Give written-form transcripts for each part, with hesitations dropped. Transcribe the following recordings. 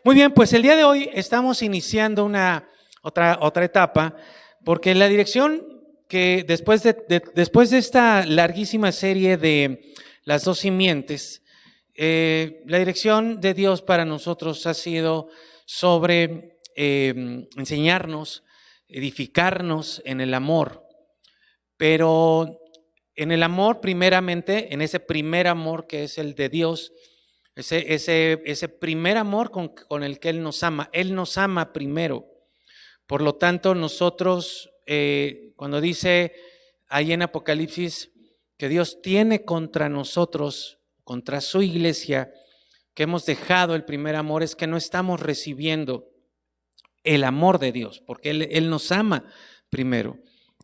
Muy bien, pues el día de hoy estamos iniciando una otra etapa, porque la dirección que después de esta larguísima serie de las dos simientes, la dirección de Dios para nosotros ha sido sobre enseñarnos, edificarnos en el amor, pero en el amor primeramente, en ese primer amor que es el de Dios, ese primer amor con el que Él nos ama primero. Por lo tanto, nosotros, cuando dice ahí en Apocalipsis que Dios tiene contra nosotros, contra su iglesia, que hemos dejado el primer amor, es que no estamos recibiendo el amor de Dios, porque Él nos ama primero.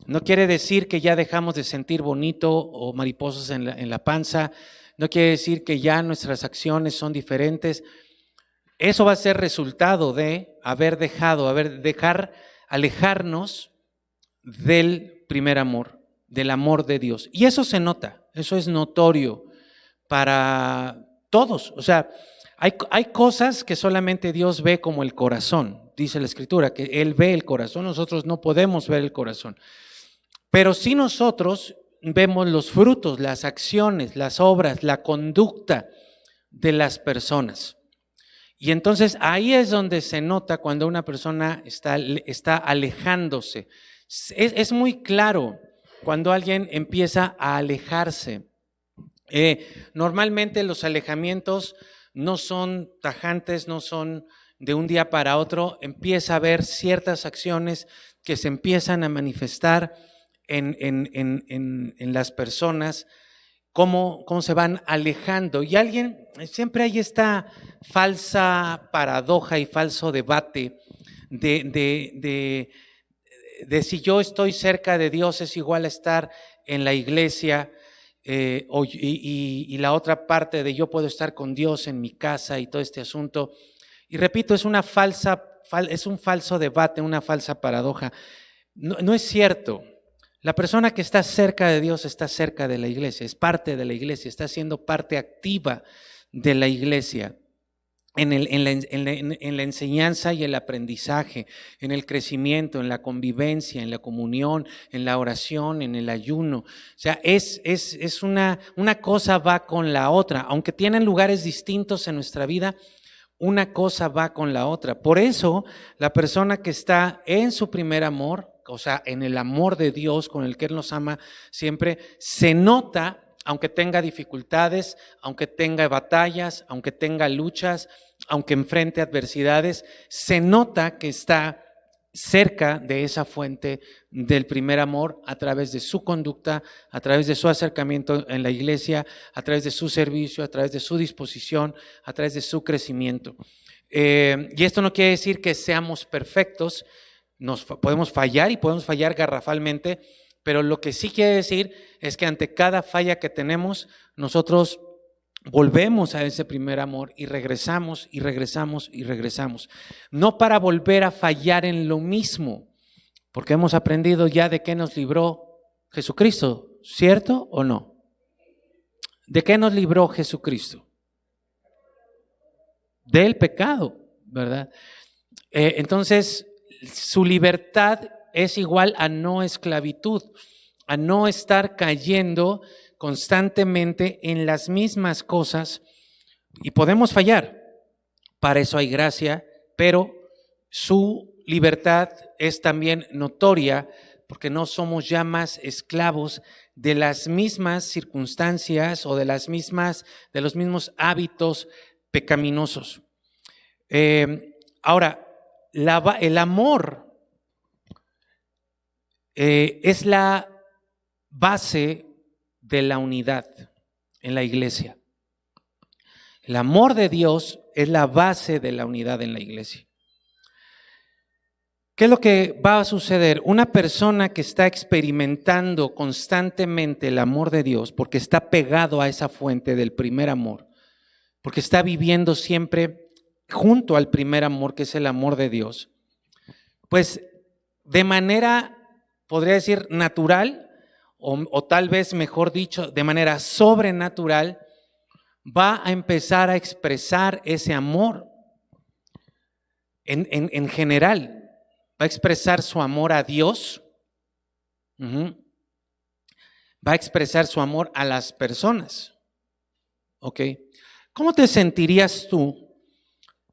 No quiere decir que ya dejamos de sentir bonito o mariposas en la panza, no quiere decir que ya nuestras acciones son diferentes. Eso va a ser resultado de dejar alejarnos del primer amor, del amor de Dios. Y eso se nota, eso es notorio para todos. O sea, hay cosas que solamente Dios ve como el corazón, dice la Escritura, que Él ve el corazón, nosotros no podemos ver el corazón. Pero sí nosotros vemos los frutos, las acciones, las obras, la conducta de las personas. Y entonces ahí es donde se nota cuando una persona está alejándose. Es muy claro cuando alguien empieza a alejarse. Normalmente los alejamientos no son tajantes, no son de un día para otro. Empieza a haber ciertas acciones que se empiezan a manifestar en las personas, cómo se van alejando. Y siempre hay esta falsa paradoja y falso debate de si yo estoy cerca de Dios es igual a estar en la iglesia, y la otra parte de yo puedo estar con Dios en mi casa y todo este asunto. Y repito, es un falso debate, una falsa paradoja. No es cierto. La persona que está cerca de Dios está cerca de la iglesia, es parte de la iglesia, está siendo parte activa de la iglesia en la enseñanza y el aprendizaje, en el crecimiento, en la convivencia, en la comunión, en la oración, en el ayuno. O sea, es una cosa va con la otra, aunque tienen lugares distintos en nuestra vida. Una cosa va con la otra. Por eso, la persona que está en su primer amor, o sea, en el amor de Dios con el que Él nos ama siempre, se nota, aunque tenga dificultades, aunque tenga batallas, aunque tenga luchas, aunque enfrente adversidades, se nota que está cerca de esa fuente del primer amor a través de su conducta, a través de su acercamiento en la iglesia, a través de su servicio, a través de su disposición, a través de su crecimiento. Y esto no quiere decir que seamos perfectos, podemos fallar y podemos fallar garrafalmente, pero lo que sí quiere decir es que ante cada falla que tenemos, nosotros volvemos a ese primer amor y regresamos y regresamos y regresamos. No para volver a fallar en lo mismo, porque hemos aprendido ya de qué nos libró Jesucristo, ¿cierto o no? ¿De qué nos libró Jesucristo? Del pecado, ¿verdad? Entonces, su libertad es igual a no esclavitud, a no estar cayendo constantemente en las mismas cosas, y podemos fallar, para eso hay gracia, pero su libertad es también notoria porque no somos ya más esclavos de las mismas circunstancias o de los mismos hábitos pecaminosos. Ahora, el amor es la base de la unidad en la iglesia. El amor de Dios es la base de la unidad en la iglesia. ¿Qué es lo que va a suceder? Una persona que está experimentando constantemente el amor de Dios, porque está pegado a esa fuente del primer amor, porque está viviendo siempre junto al primer amor, que es el amor de Dios, pues de manera, podría decir, natural, o tal vez mejor dicho, de manera sobrenatural, va a empezar a expresar ese amor. en general, va a expresar su amor a Dios, va a expresar su amor a las personas. ¿Ok? ¿Cómo te sentirías tú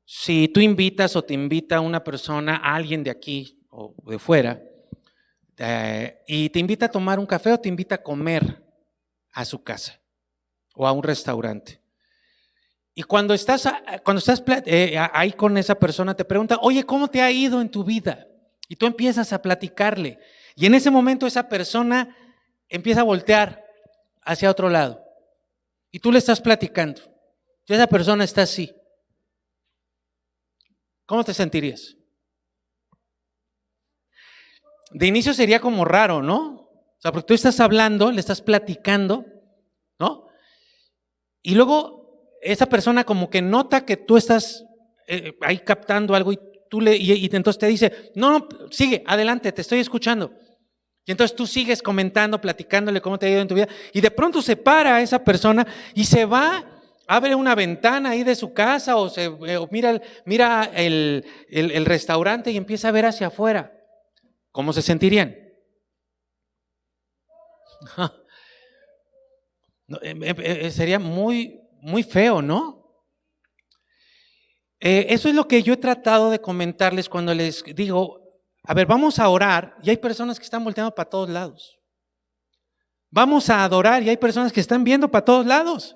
si tú invitas o te invita una persona, a alguien de aquí o de fuera, y te invita a tomar un café o te invita a comer a su casa o a un restaurante? Y cuando estás ahí con esa persona, te pregunta, oye, ¿cómo te ha ido en tu vida? Y tú empiezas a platicarle. Y en ese momento esa persona empieza a voltear hacia otro lado. Y tú le estás platicando. Y esa persona está así. ¿Cómo te sentirías? De inicio sería como raro, ¿no? O sea, porque tú estás hablando, le estás platicando, ¿no? Y luego esa persona como que nota que tú estás ahí captando algo y entonces te dice, no, sigue, adelante, te estoy escuchando. Y entonces tú sigues comentando, platicándole cómo te ha ido en tu vida, y de pronto se para esa persona y se va, abre una ventana ahí de su casa o mira el restaurante y empieza a ver hacia afuera. ¿Cómo se sentirían? Sería muy, muy feo, ¿no? Eso es lo que yo he tratado de comentarles cuando les digo, a ver, vamos a orar, y hay personas que están volteando para todos lados. Vamos a adorar y hay personas que están viendo para todos lados.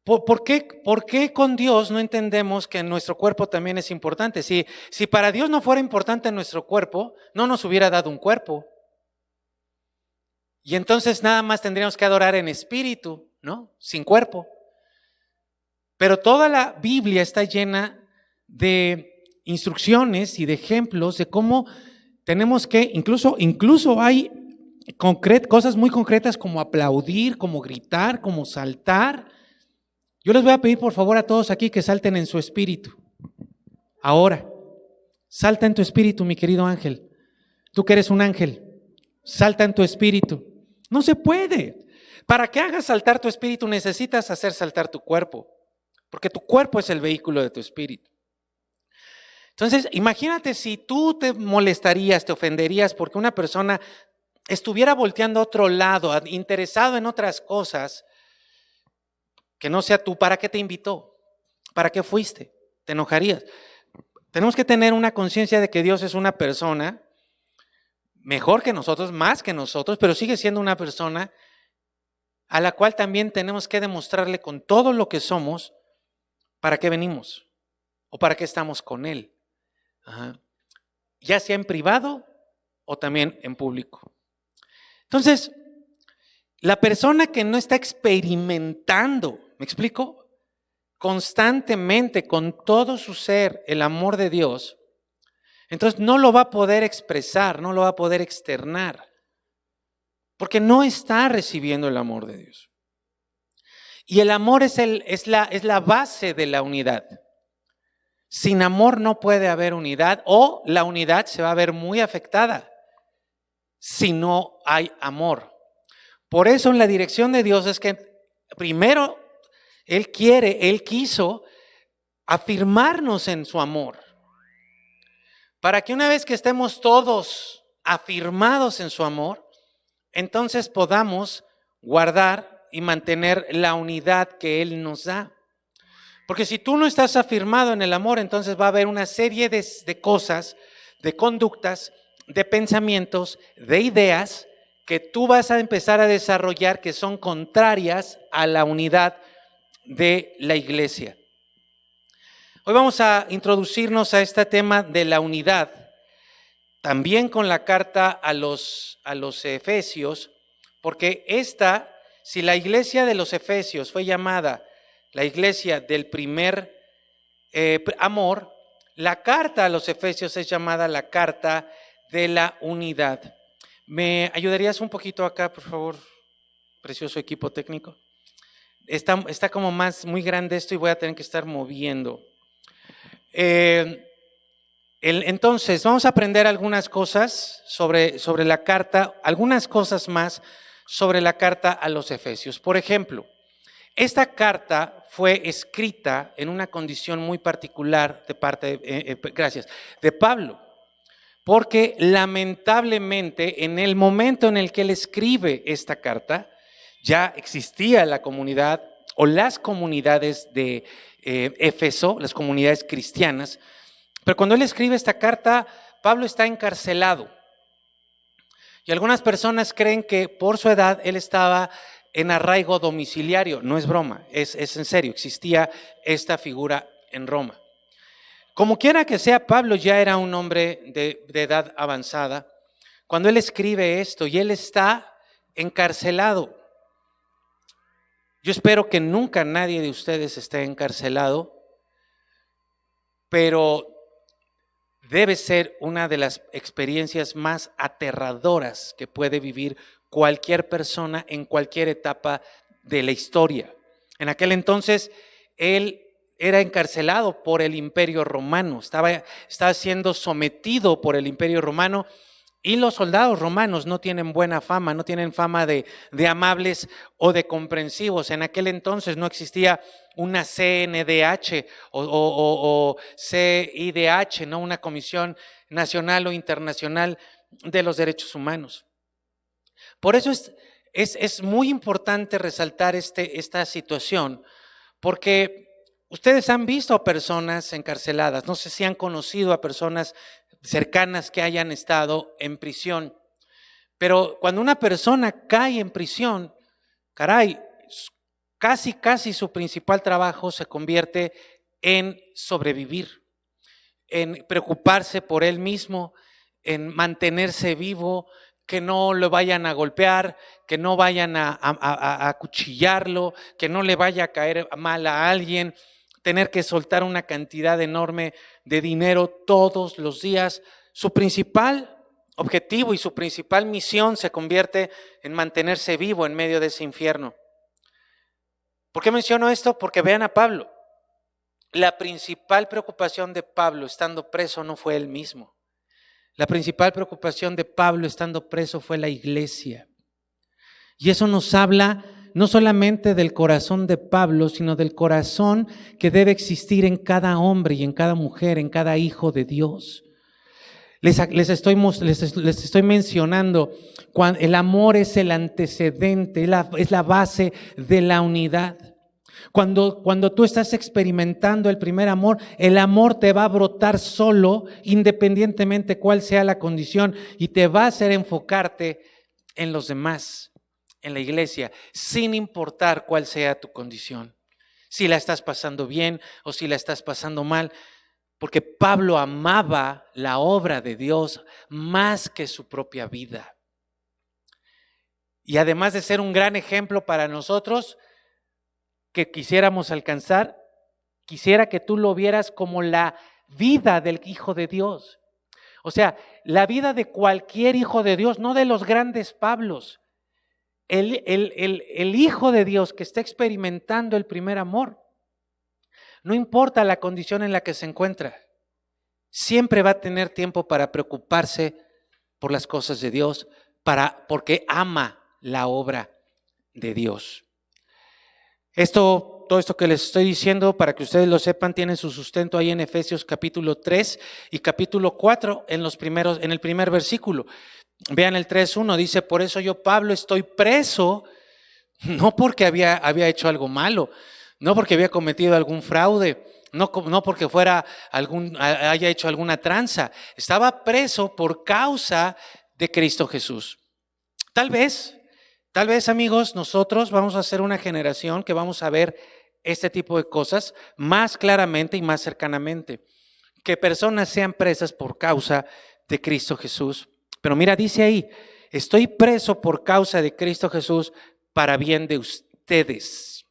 ¿Por qué con Dios no entendemos que nuestro cuerpo también es importante? Si para Dios no fuera importante nuestro cuerpo, no nos hubiera dado un cuerpo. Y entonces nada más tendríamos que adorar en espíritu, ¿no? Sin cuerpo. Pero toda la Biblia está llena de instrucciones y de ejemplos de cómo tenemos que, incluso hay cosas muy concretas como aplaudir, como gritar, como saltar. Yo les voy a pedir por favor a todos aquí que salten en su espíritu. Ahora, salta en tu espíritu, mi querido ángel. Tú que eres un ángel, salta en tu espíritu. No se puede. Para que hagas saltar tu espíritu necesitas hacer saltar tu cuerpo, porque tu cuerpo es el vehículo de tu espíritu. Entonces, imagínate si tú te molestarías, te ofenderías porque una persona estuviera volteando a otro lado, interesado en otras cosas, que no sea tú. ¿Para qué te invitó? ¿Para qué fuiste? ¿Te enojarías? Tenemos que tener una conciencia de que Dios es una persona mejor que nosotros, más que nosotros, pero sigue siendo una persona a la cual también tenemos que demostrarle con todo lo que somos para qué venimos o para qué estamos con Él. Ya sea en privado o también en público. Entonces, la persona que no está experimentando, ¿me explico? Constantemente, con todo su ser, el amor de Dios, entonces no lo va a poder expresar, no lo va a poder externar, porque no está recibiendo el amor de Dios. Y el amor es la base de la unidad. Sin amor no puede haber unidad, o la unidad se va a ver muy afectada si no hay amor. Por eso en la dirección de Dios es que primero Él quiso afirmarnos en su amor, para que una vez que estemos todos afirmados en su amor, entonces podamos guardar y mantener la unidad que Él nos da. Porque si tú no estás afirmado en el amor, entonces va a haber una serie de cosas, de conductas, de pensamientos, de ideas que tú vas a empezar a desarrollar que son contrarias a la unidad de la iglesia. Hoy vamos a introducirnos a este tema de la unidad, también con la carta a los Efesios, porque si la iglesia de los Efesios fue llamada la iglesia del primer amor, la carta a los Efesios es llamada la carta de la unidad. ¿Me ayudarías un poquito acá, por favor, precioso equipo técnico? Está como muy grande esto y voy a tener que estar moviendo. Entonces, vamos a aprender algunas cosas sobre la carta, algunas cosas más sobre la carta a los Efesios. Por ejemplo, Esta carta fue escrita en una condición muy particular de parte de Pablo, porque lamentablemente en el momento en el que él escribe esta carta, ya existía la comunidad o las comunidades de Éfeso, las comunidades cristianas, pero cuando él escribe esta carta, Pablo está encarcelado. Y algunas personas creen que por su edad él estaba en arraigo domiciliario. No es broma, es en serio, existía esta figura en Roma. Como quiera que sea, Pablo ya era un hombre de edad avanzada cuando él escribe esto y él está encarcelado. Yo espero que nunca nadie de ustedes esté encarcelado, pero debe ser una de las experiencias más aterradoras que puede vivir cualquier persona en cualquier etapa de la historia. En aquel entonces, él era encarcelado por el Imperio Romano, estaba siendo sometido por el Imperio Romano, y los soldados romanos no tienen buena fama, no tienen fama de amables o de comprensivos. En aquel entonces no existía una CNDH o CIDH, ¿no? Una Comisión Nacional o Internacional de los Derechos Humanos. Por eso es muy importante resaltar esta situación, porque ustedes han visto a personas encarceladas, no sé si han conocido a personas cercanas que hayan estado en prisión, pero cuando una persona cae en prisión, caray, casi su principal trabajo se convierte en sobrevivir, en preocuparse por él mismo, en mantenerse vivo, que no lo vayan a golpear, que no vayan a acuchillarlo, que no le vaya a caer mal a alguien, tener que soltar una cantidad enorme de dinero todos los días. Su principal objetivo y su principal misión se convierte en mantenerse vivo en medio de ese infierno. ¿Por qué menciono esto? Porque vean a Pablo. La principal preocupación de Pablo estando preso no fue él mismo. La principal preocupación de Pablo estando preso fue la iglesia. Y eso nos habla no solamente del corazón de Pablo, sino del corazón que debe existir en cada hombre y en cada mujer, en cada hijo de Dios. Les estoy mencionando, el amor es el antecedente, es la base de la unidad. Cuando tú estás experimentando el primer amor, el amor te va a brotar solo, independientemente cuál sea la condición, y te va a hacer enfocarte en los demás, en la iglesia, sin importar cuál sea tu condición. Si la estás pasando bien o si la estás pasando mal, porque Pablo amaba la obra de Dios más que su propia vida. Y además de ser un gran ejemplo para nosotros, que quisiéramos alcanzar, quisiera que tú lo vieras como la vida del Hijo de Dios. O sea, la vida de cualquier hijo de Dios, no de los grandes Pablos. El Hijo de Dios que está experimentando el primer amor, no importa la condición en la que se encuentra, siempre va a tener tiempo para preocuparse por las cosas de Dios, porque ama la obra de Dios. Todo esto que les estoy diciendo, para que ustedes lo sepan, tiene su sustento ahí en Efesios capítulo 3 y capítulo 4 en el primer versículo. Vean el 3:1, dice: por eso yo, Pablo, estoy preso, no porque había hecho algo malo, no porque había cometido algún fraude, no porque haya hecho alguna tranza. Estaba preso por causa de Cristo Jesús. Tal vez, amigos, nosotros vamos a ser una generación que vamos a ver este tipo de cosas más claramente y más cercanamente. Que personas sean presas por causa de Cristo Jesús. Pero mira, dice ahí: estoy preso por causa de Cristo Jesús para bien de ustedes.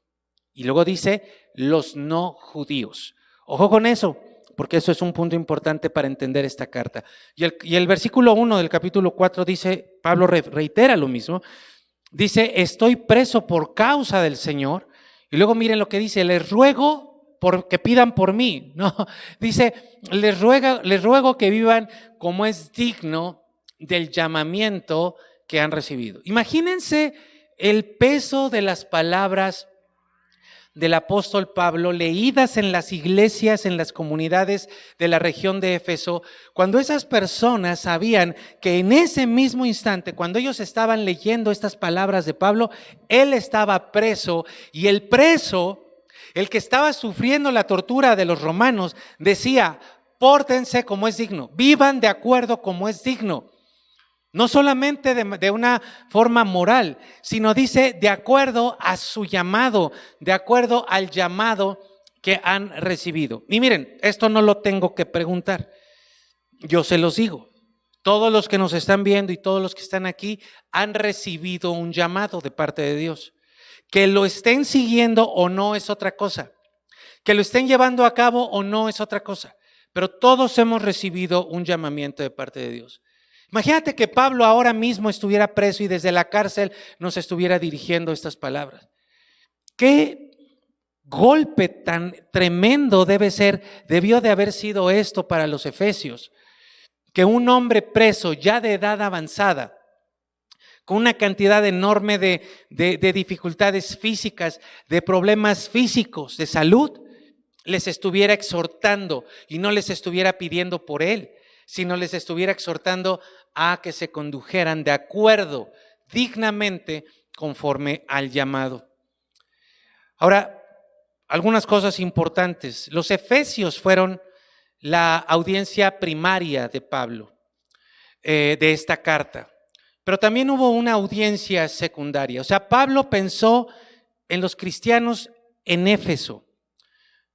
Y luego dice: los no judíos. Ojo con eso, porque eso es un punto importante para entender esta carta. Y el versículo 1 del capítulo 4 dice, Pablo reitera lo mismo. Dice: estoy preso por causa del Señor. Y luego miren lo que dice: les ruego que pidan por mí. No, dice: les ruego que vivan como es digno del llamamiento que han recibido. Imagínense el peso de las palabras del apóstol Pablo, leídas en las iglesias, en las comunidades de la región de Éfeso, cuando esas personas sabían que en ese mismo instante, cuando ellos estaban leyendo estas palabras de Pablo, él estaba preso, y el preso, el que estaba sufriendo la tortura de los romanos, decía: pórtense como es digno, vivan de acuerdo como es digno. No solamente de una forma moral, sino dice de acuerdo a su llamado, de acuerdo al llamado que han recibido. Y miren, esto no lo tengo que preguntar, yo se los digo. Todos los que nos están viendo y todos los que están aquí han recibido un llamado de parte de Dios. Que lo estén siguiendo o no es otra cosa. Que lo estén llevando a cabo o no es otra cosa. Pero todos hemos recibido un llamamiento de parte de Dios. Imagínate que Pablo ahora mismo estuviera preso y desde la cárcel nos estuviera dirigiendo estas palabras. ¿Qué golpe tan tremendo debió de haber sido esto para los efesios? Que un hombre preso ya de edad avanzada, con una cantidad enorme de dificultades físicas, de problemas físicos, de salud, les estuviera exhortando y no les estuviera pidiendo por él, sino les estuviera exhortando a que se condujeran de acuerdo, dignamente, conforme al llamado. Ahora, algunas cosas importantes. Los efesios fueron la audiencia primaria de Pablo, de esta carta. Pero también hubo una audiencia secundaria. O sea, Pablo pensó en los cristianos en Éfeso,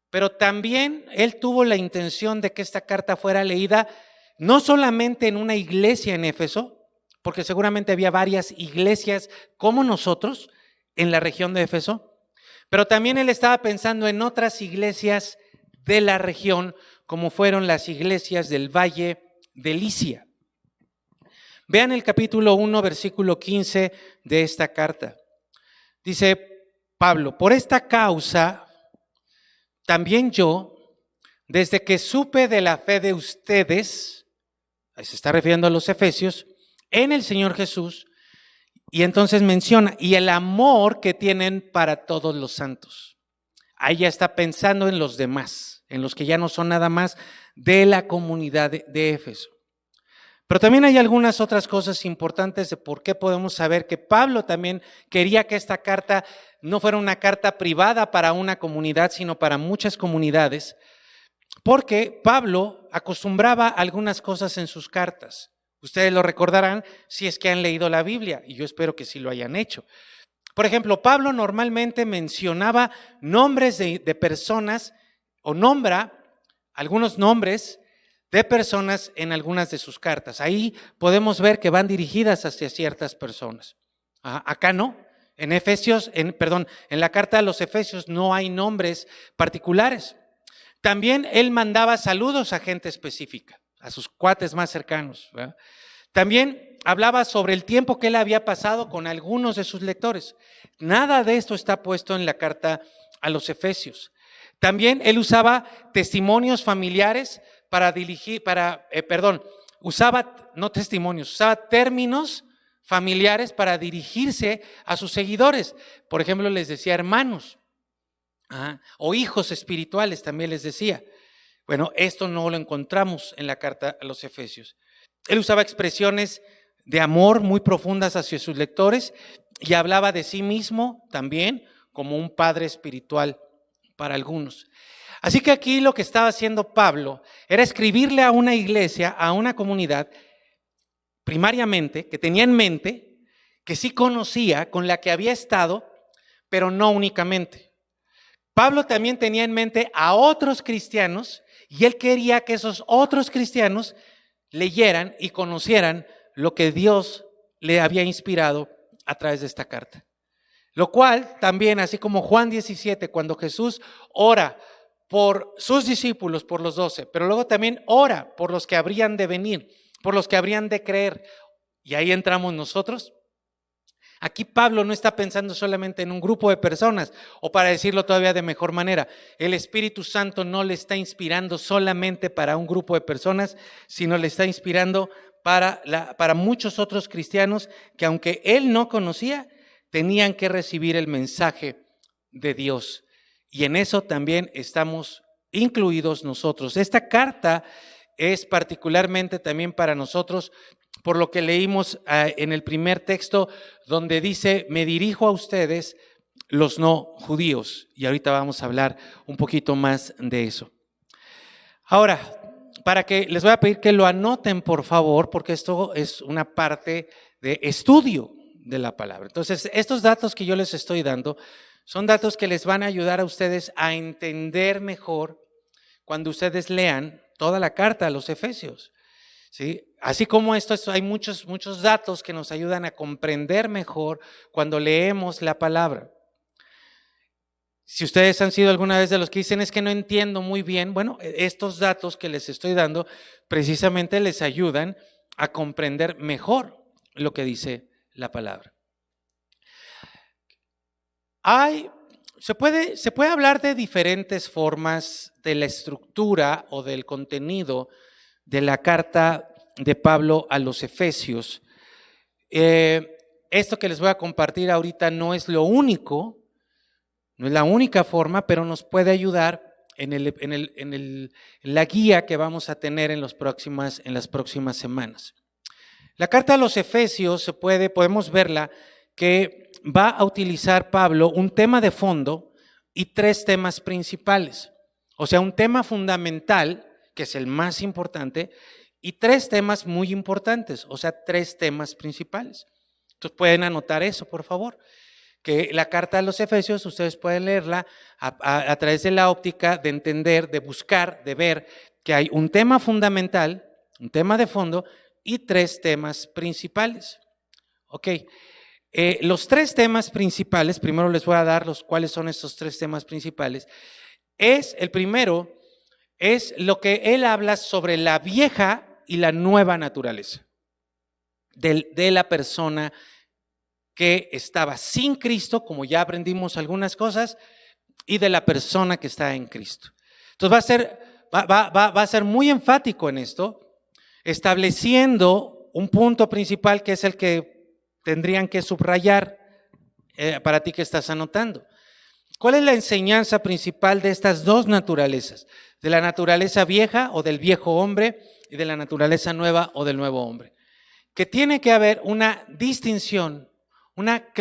pero también él tuvo la intención de que esta carta fuera leída no solamente en una iglesia en Éfeso, porque seguramente había varias iglesias como nosotros en la región de Éfeso, pero también él estaba pensando en otras iglesias de la región, como fueron las iglesias del Valle de Licia. Vean el capítulo 1, versículo 15 de esta carta. Dice Pablo: por esta causa, también yo, desde que supe de la fe de ustedes, se está refiriendo a los efesios, en el Señor Jesús, y entonces menciona, y el amor que tienen para todos los santos. Ahí ya está pensando en los demás, en los que ya no son nada más de la comunidad de Éfeso. Pero también hay algunas otras cosas importantes de por qué podemos saber que Pablo también quería que esta carta no fuera una carta privada para una comunidad, sino para muchas comunidades, porque Pablo acostumbraba algunas cosas en sus cartas. Ustedes lo recordarán si es que han leído la Biblia, y yo espero que sí lo hayan hecho. Por ejemplo, Pablo normalmente mencionaba nombres de personas, o nombra algunos nombres de personas en algunas de sus cartas. Ahí podemos ver que van dirigidas hacia ciertas personas. Acá no. En la carta a los Efesios no hay nombres particulares. También él mandaba saludos a gente específica, a sus cuates más cercanos, ¿verdad? También hablaba sobre el tiempo que él había pasado con algunos de sus lectores. Nada de esto está puesto en la carta a los Efesios. También él usaba testimonios familiares usaba términos familiares para dirigirse a sus seguidores. Por ejemplo, les decía hermanos, o hijos espirituales también les decía. Bueno, esto no lo encontramos en la carta a los Efesios. Él usaba expresiones de amor muy profundas hacia sus lectores y hablaba de sí mismo también como un padre espiritual para algunos. Así que aquí lo que estaba haciendo Pablo era escribirle a una iglesia, a una comunidad, primariamente, que tenía en mente, que sí conocía, con la que había estado, pero no únicamente. Pablo también tenía en mente a otros cristianos y él quería que esos otros cristianos leyeran y conocieran lo que Dios le había inspirado a través de esta carta. Lo cual también, así como Juan 17, cuando Jesús ora por sus discípulos, por los 12, pero luego también ora por los que habrían de venir, por los que habrían de creer, y ahí entramos nosotros. Aquí Pablo no está pensando solamente en un grupo de personas, o para decirlo todavía de mejor manera, el Espíritu Santo no le está inspirando solamente para un grupo de personas, sino le está inspirando para muchos otros cristianos que, aunque él no conocía, tenían que recibir el mensaje de Dios. y en eso también estamos incluidos nosotros. Esta carta es particularmente también para nosotros, por lo que leímos en el primer texto, donde dice, me dirijo a ustedes, los no judíos. Y ahorita vamos a hablar un poquito más de eso. Ahora, les voy a pedir que lo anoten, por favor, porque esto es una parte de estudio de la palabra. Entonces, estos datos que yo les estoy dando son datos que les van a ayudar a ustedes a entender mejor cuando ustedes lean toda la carta a los Efesios, ¿sí? Así como esto, hay muchos datos que nos ayudan a comprender mejor cuando leemos la palabra. Si ustedes han sido alguna vez de los que dicen es que no entiendo muy bien, bueno, estos datos que les estoy dando precisamente les ayudan a comprender mejor lo que dice la palabra. Se puede hablar de diferentes formas de la estructura o del contenido de la carta de Pablo a los Efesios. Esto que les voy a compartir ahorita no es lo único, no es la única forma, pero nos puede ayudar en la guía que vamos a tener en las próximas semanas. La carta a los Efesios podemos verla que va a utilizar Pablo un tema de fondo y 3 temas principales. O sea, un tema fundamental, que es el más importante, y 3 temas muy importantes, o sea, 3 temas principales. Entonces pueden anotar eso, por favor. Que la carta a los Efesios, ustedes pueden leerla a través de la óptica de entender, de buscar, de ver que hay un tema fundamental, un tema de fondo y 3 temas principales. Ok, los 3 temas principales, primero les voy a dar cuáles son estos 3 temas principales. El primero es lo que él habla sobre la vieja y la nueva naturaleza de la persona que estaba sin Cristo, como ya aprendimos algunas cosas, y de la persona que está en Cristo. Entonces va a ser muy enfático en esto, estableciendo un punto principal que es el que tendrían que subrayar para ti que estás anotando. ¿Cuál es la enseñanza principal de estas 2 naturalezas? De la naturaleza vieja o del viejo hombre y de la naturaleza nueva o del nuevo hombre. Que tiene que haber una distinción, una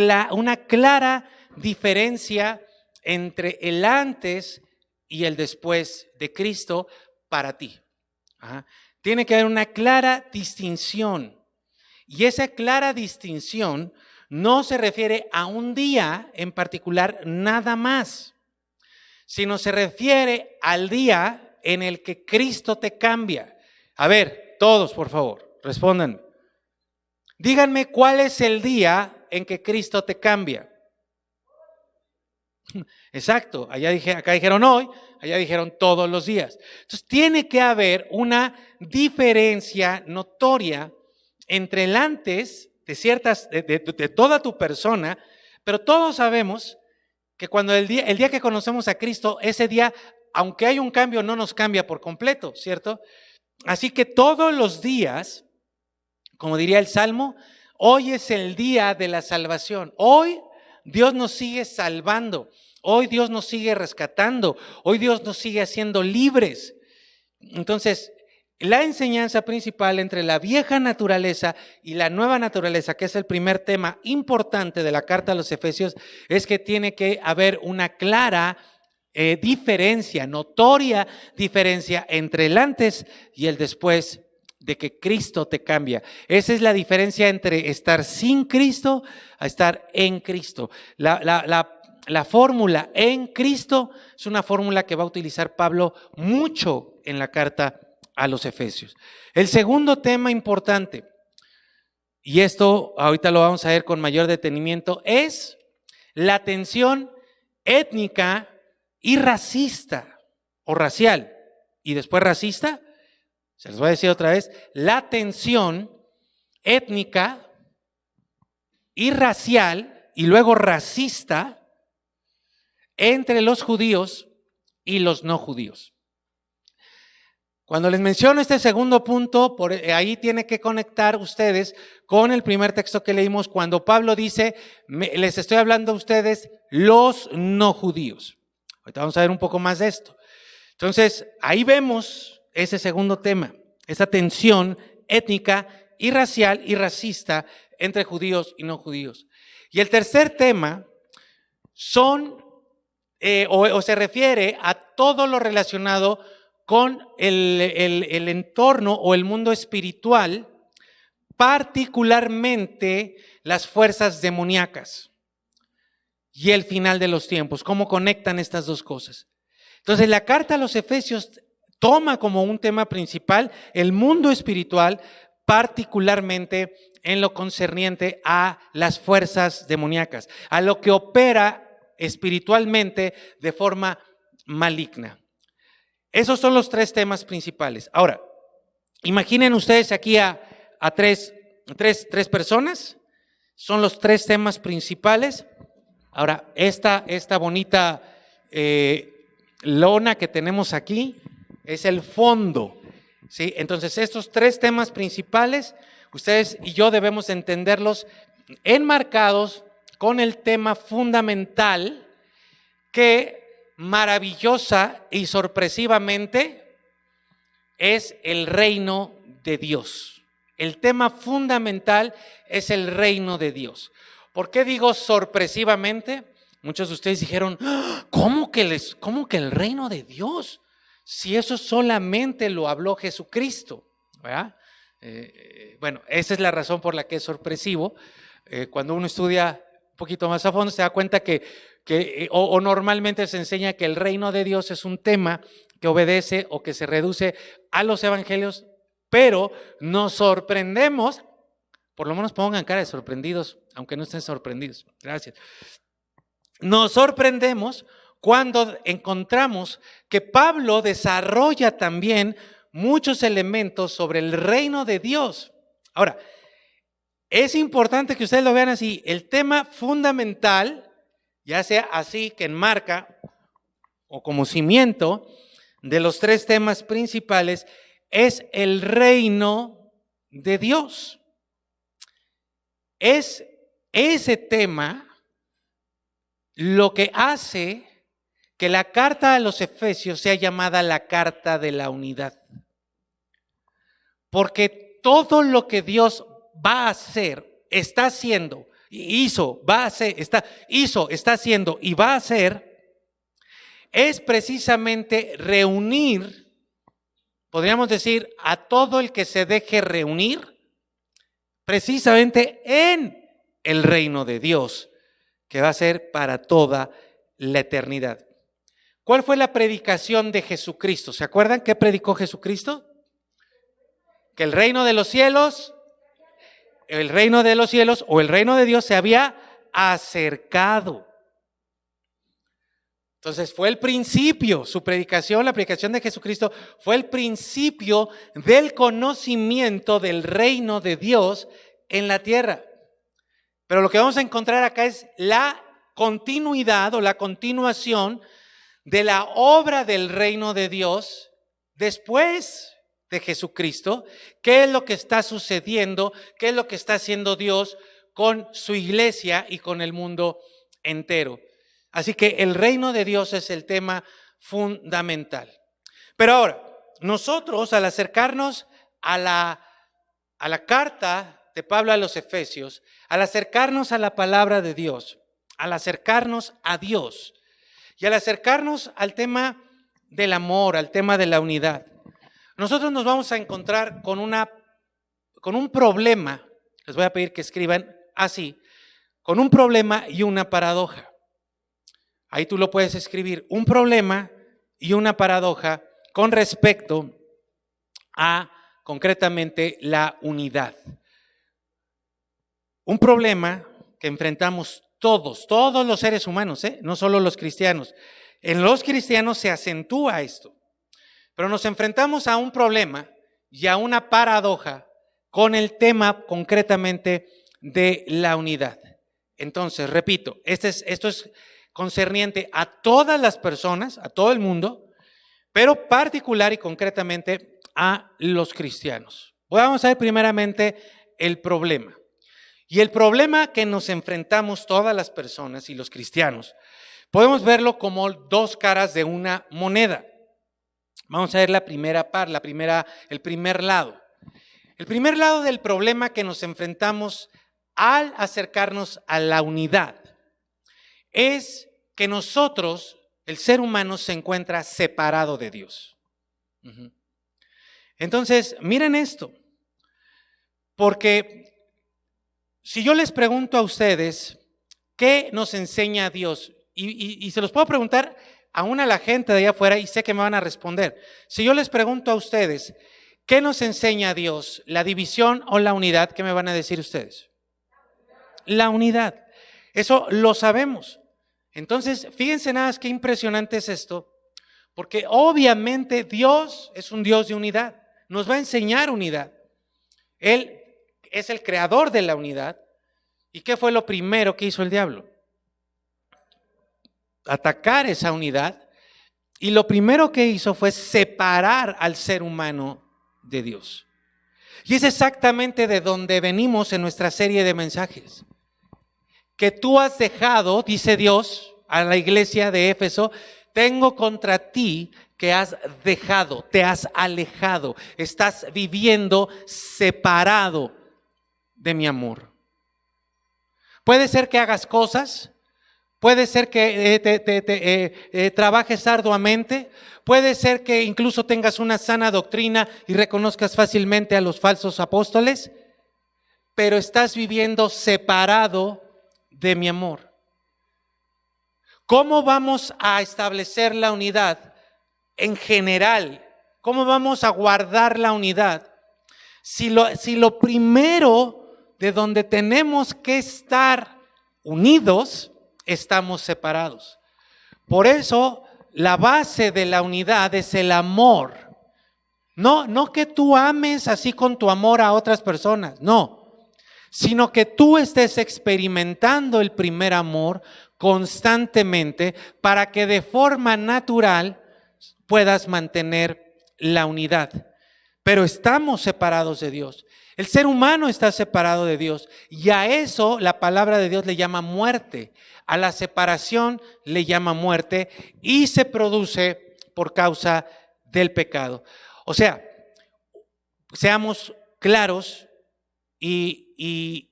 clara diferencia entre el antes y el después de Cristo para ti. Tiene que haber una clara distinción. Y esa clara distinción no se refiere a un día en particular nada más, sino se refiere al día en el que Cristo te cambia. A ver, todos por favor, respondan. Díganme cuál es el día en que Cristo te cambia. Exacto, acá dijeron hoy, allá dijeron todos los días. Entonces tiene que haber una diferencia notoria entre el antes de toda tu persona, pero todos sabemos que cuando el día que conocemos a Cristo, ese día, aunque hay un cambio, no nos cambia por completo, ¿cierto? Así que todos los días, como diría el Salmo, hoy es el día de la salvación. Hoy Dios nos sigue salvando. Hoy Dios nos sigue rescatando. Hoy Dios nos sigue haciendo libres. Entonces, la enseñanza principal entre la vieja naturaleza y la nueva naturaleza, que es el primer tema importante de la carta a los Efesios, es que tiene que haber una clara diferencia, notoria diferencia entre el antes y el después de que Cristo te cambia. Esa es la diferencia entre estar sin Cristo a estar en Cristo. La fórmula en Cristo es una fórmula que va a utilizar Pablo mucho en la carta a los Efesios. El segundo tema importante, y esto ahorita lo vamos a ver con mayor detenimiento, es la tensión étnica y racista o racial. Y después racista, se les voy a decir otra vez, la tensión étnica y racial y luego racista entre los judíos y los no judíos. Cuando les menciono este segundo punto, por ahí tiene que conectar ustedes con el primer texto que leímos cuando Pablo dice, les estoy hablando a ustedes los no judíos. Ahorita vamos a ver un poco más de esto. Entonces, ahí vemos ese segundo tema, esa tensión étnica y racial y racista entre judíos y no judíos. Y el tercer tema son, o se refiere a todo lo relacionado con el entorno o el mundo espiritual, particularmente las fuerzas demoníacas y el final de los tiempos, cómo conectan estas dos cosas. Entonces, la carta a los Efesios toma como un tema principal el mundo espiritual, particularmente en lo concerniente a las fuerzas demoníacas, a lo que opera espiritualmente de forma maligna. Esos son los tres temas principales. Ahora, imaginen ustedes aquí a tres personas, son los tres temas principales. Ahora, esta bonita lona que tenemos aquí es el fondo, ¿sí? Entonces, estos tres temas principales, ustedes y yo debemos entenderlos enmarcados con el tema fundamental que maravillosa y sorpresivamente es el reino de Dios. El tema fundamental es el reino de Dios. ¿Por qué digo sorpresivamente? Muchos de ustedes dijeron, ¿cómo que el reino de Dios? Si eso solamente lo habló Jesucristo, ¿verdad? Bueno, esa es la razón por la que es sorpresivo. Cuando uno estudia un poquito más a fondo se da cuenta que normalmente se enseña que el reino de Dios es un tema que obedece o que se reduce a los evangelios, pero nos sorprendemos, por lo menos pongan cara de sorprendidos, aunque no estén sorprendidos. Gracias. Nos sorprendemos cuando encontramos que Pablo desarrolla también muchos elementos sobre el reino de Dios. Ahora, es importante que ustedes lo vean así. El tema fundamental, ya sea así que enmarca o como cimiento de los tres temas principales, es el reino de Dios. Es ese tema lo que hace que la carta a los Efesios sea llamada la carta de la unidad. Porque todo lo que Dios va a hacer, está haciendo, está haciendo y va a hacer, es precisamente reunir, podríamos decir, a todo el que se deje reunir, precisamente en el reino de Dios, que va a ser para toda la eternidad. ¿Cuál fue la predicación de Jesucristo? ¿Se acuerdan qué predicó Jesucristo? Que el reino de los cielos o el reino de Dios se había acercado. Entonces fue el principio, su predicación, la predicación de Jesucristo fue el principio del conocimiento del reino de Dios en la tierra. Pero lo que vamos a encontrar acá es la continuidad o la continuación de la obra del reino de Dios después de Jesucristo. ¿Qué es lo que está sucediendo? ¿Qué es lo que está haciendo Dios con su iglesia y con el mundo entero? Así que el reino de Dios es el tema fundamental. Pero ahora, nosotros al acercarnos a la carta de Pablo a los Efesios, al acercarnos a la palabra de Dios, al acercarnos a Dios y al acercarnos al tema del amor, al tema de la unidad, nosotros nos vamos a encontrar con un problema. Les voy a pedir que escriban así, con un problema y una paradoja. Ahí tú lo puedes escribir, un problema y una paradoja con respecto a concretamente la unidad. Un problema que enfrentamos todos los seres humanos, no solo los cristianos. En los cristianos se acentúa esto, pero nos enfrentamos a un problema y a una paradoja con el tema concretamente de la unidad. Entonces, repito, esto es concerniente a todas las personas, a todo el mundo, pero particular y concretamente a los cristianos. Vamos a ver primeramente el problema. Y el problema que nos enfrentamos todas las personas y los cristianos, Podemos verlo como dos caras de una moneda. Vamos a ver la primera parte, el primer lado. El primer lado del problema que nos enfrentamos al acercarnos a la unidad es que nosotros, el ser humano, se encuentra separado de Dios. Entonces, miren esto, porque si yo les pregunto a ustedes, ¿qué nos enseña Dios? Y se los puedo preguntar aún a la gente de allá afuera y sé que me van a responder. Si yo les pregunto a ustedes, ¿qué nos enseña Dios? ¿La división o la unidad? ¿Qué me van a decir ustedes? La unidad. Eso lo sabemos. Entonces, fíjense nada más qué impresionante es esto, porque obviamente Dios es un Dios de unidad. Nos va a enseñar unidad. Él es el creador de la unidad. ¿Y qué fue lo primero que hizo el diablo? Atacar esa unidad. Y lo primero que hizo fue separar al ser humano de Dios. Y es exactamente de donde venimos en nuestra serie de mensajes. Que tú has dejado, dice Dios a la iglesia de Éfeso, tengo contra ti que has dejado, te has alejado, estás viviendo separado de mi amor. Puede ser que hagas cosas, puede ser que trabajes arduamente, puede ser que incluso tengas una sana doctrina y reconozcas fácilmente a los falsos apóstoles, pero estás viviendo separado de mi amor. ¿Cómo vamos a establecer la unidad en general? ¿Cómo vamos a guardar la unidad? Si lo primero de donde tenemos que estar unidos, estamos separados. Por eso la base de la unidad es el amor. No que tú ames así con tu amor a otras personas, no, sino que tú estés experimentando el primer amor constantemente para que de forma natural puedas mantener la unidad. Pero estamos separados de Dios. El ser humano está separado de Dios y a eso la palabra de Dios le llama muerte. A la separación le llama muerte y se produce por causa del pecado. O sea, seamos claros y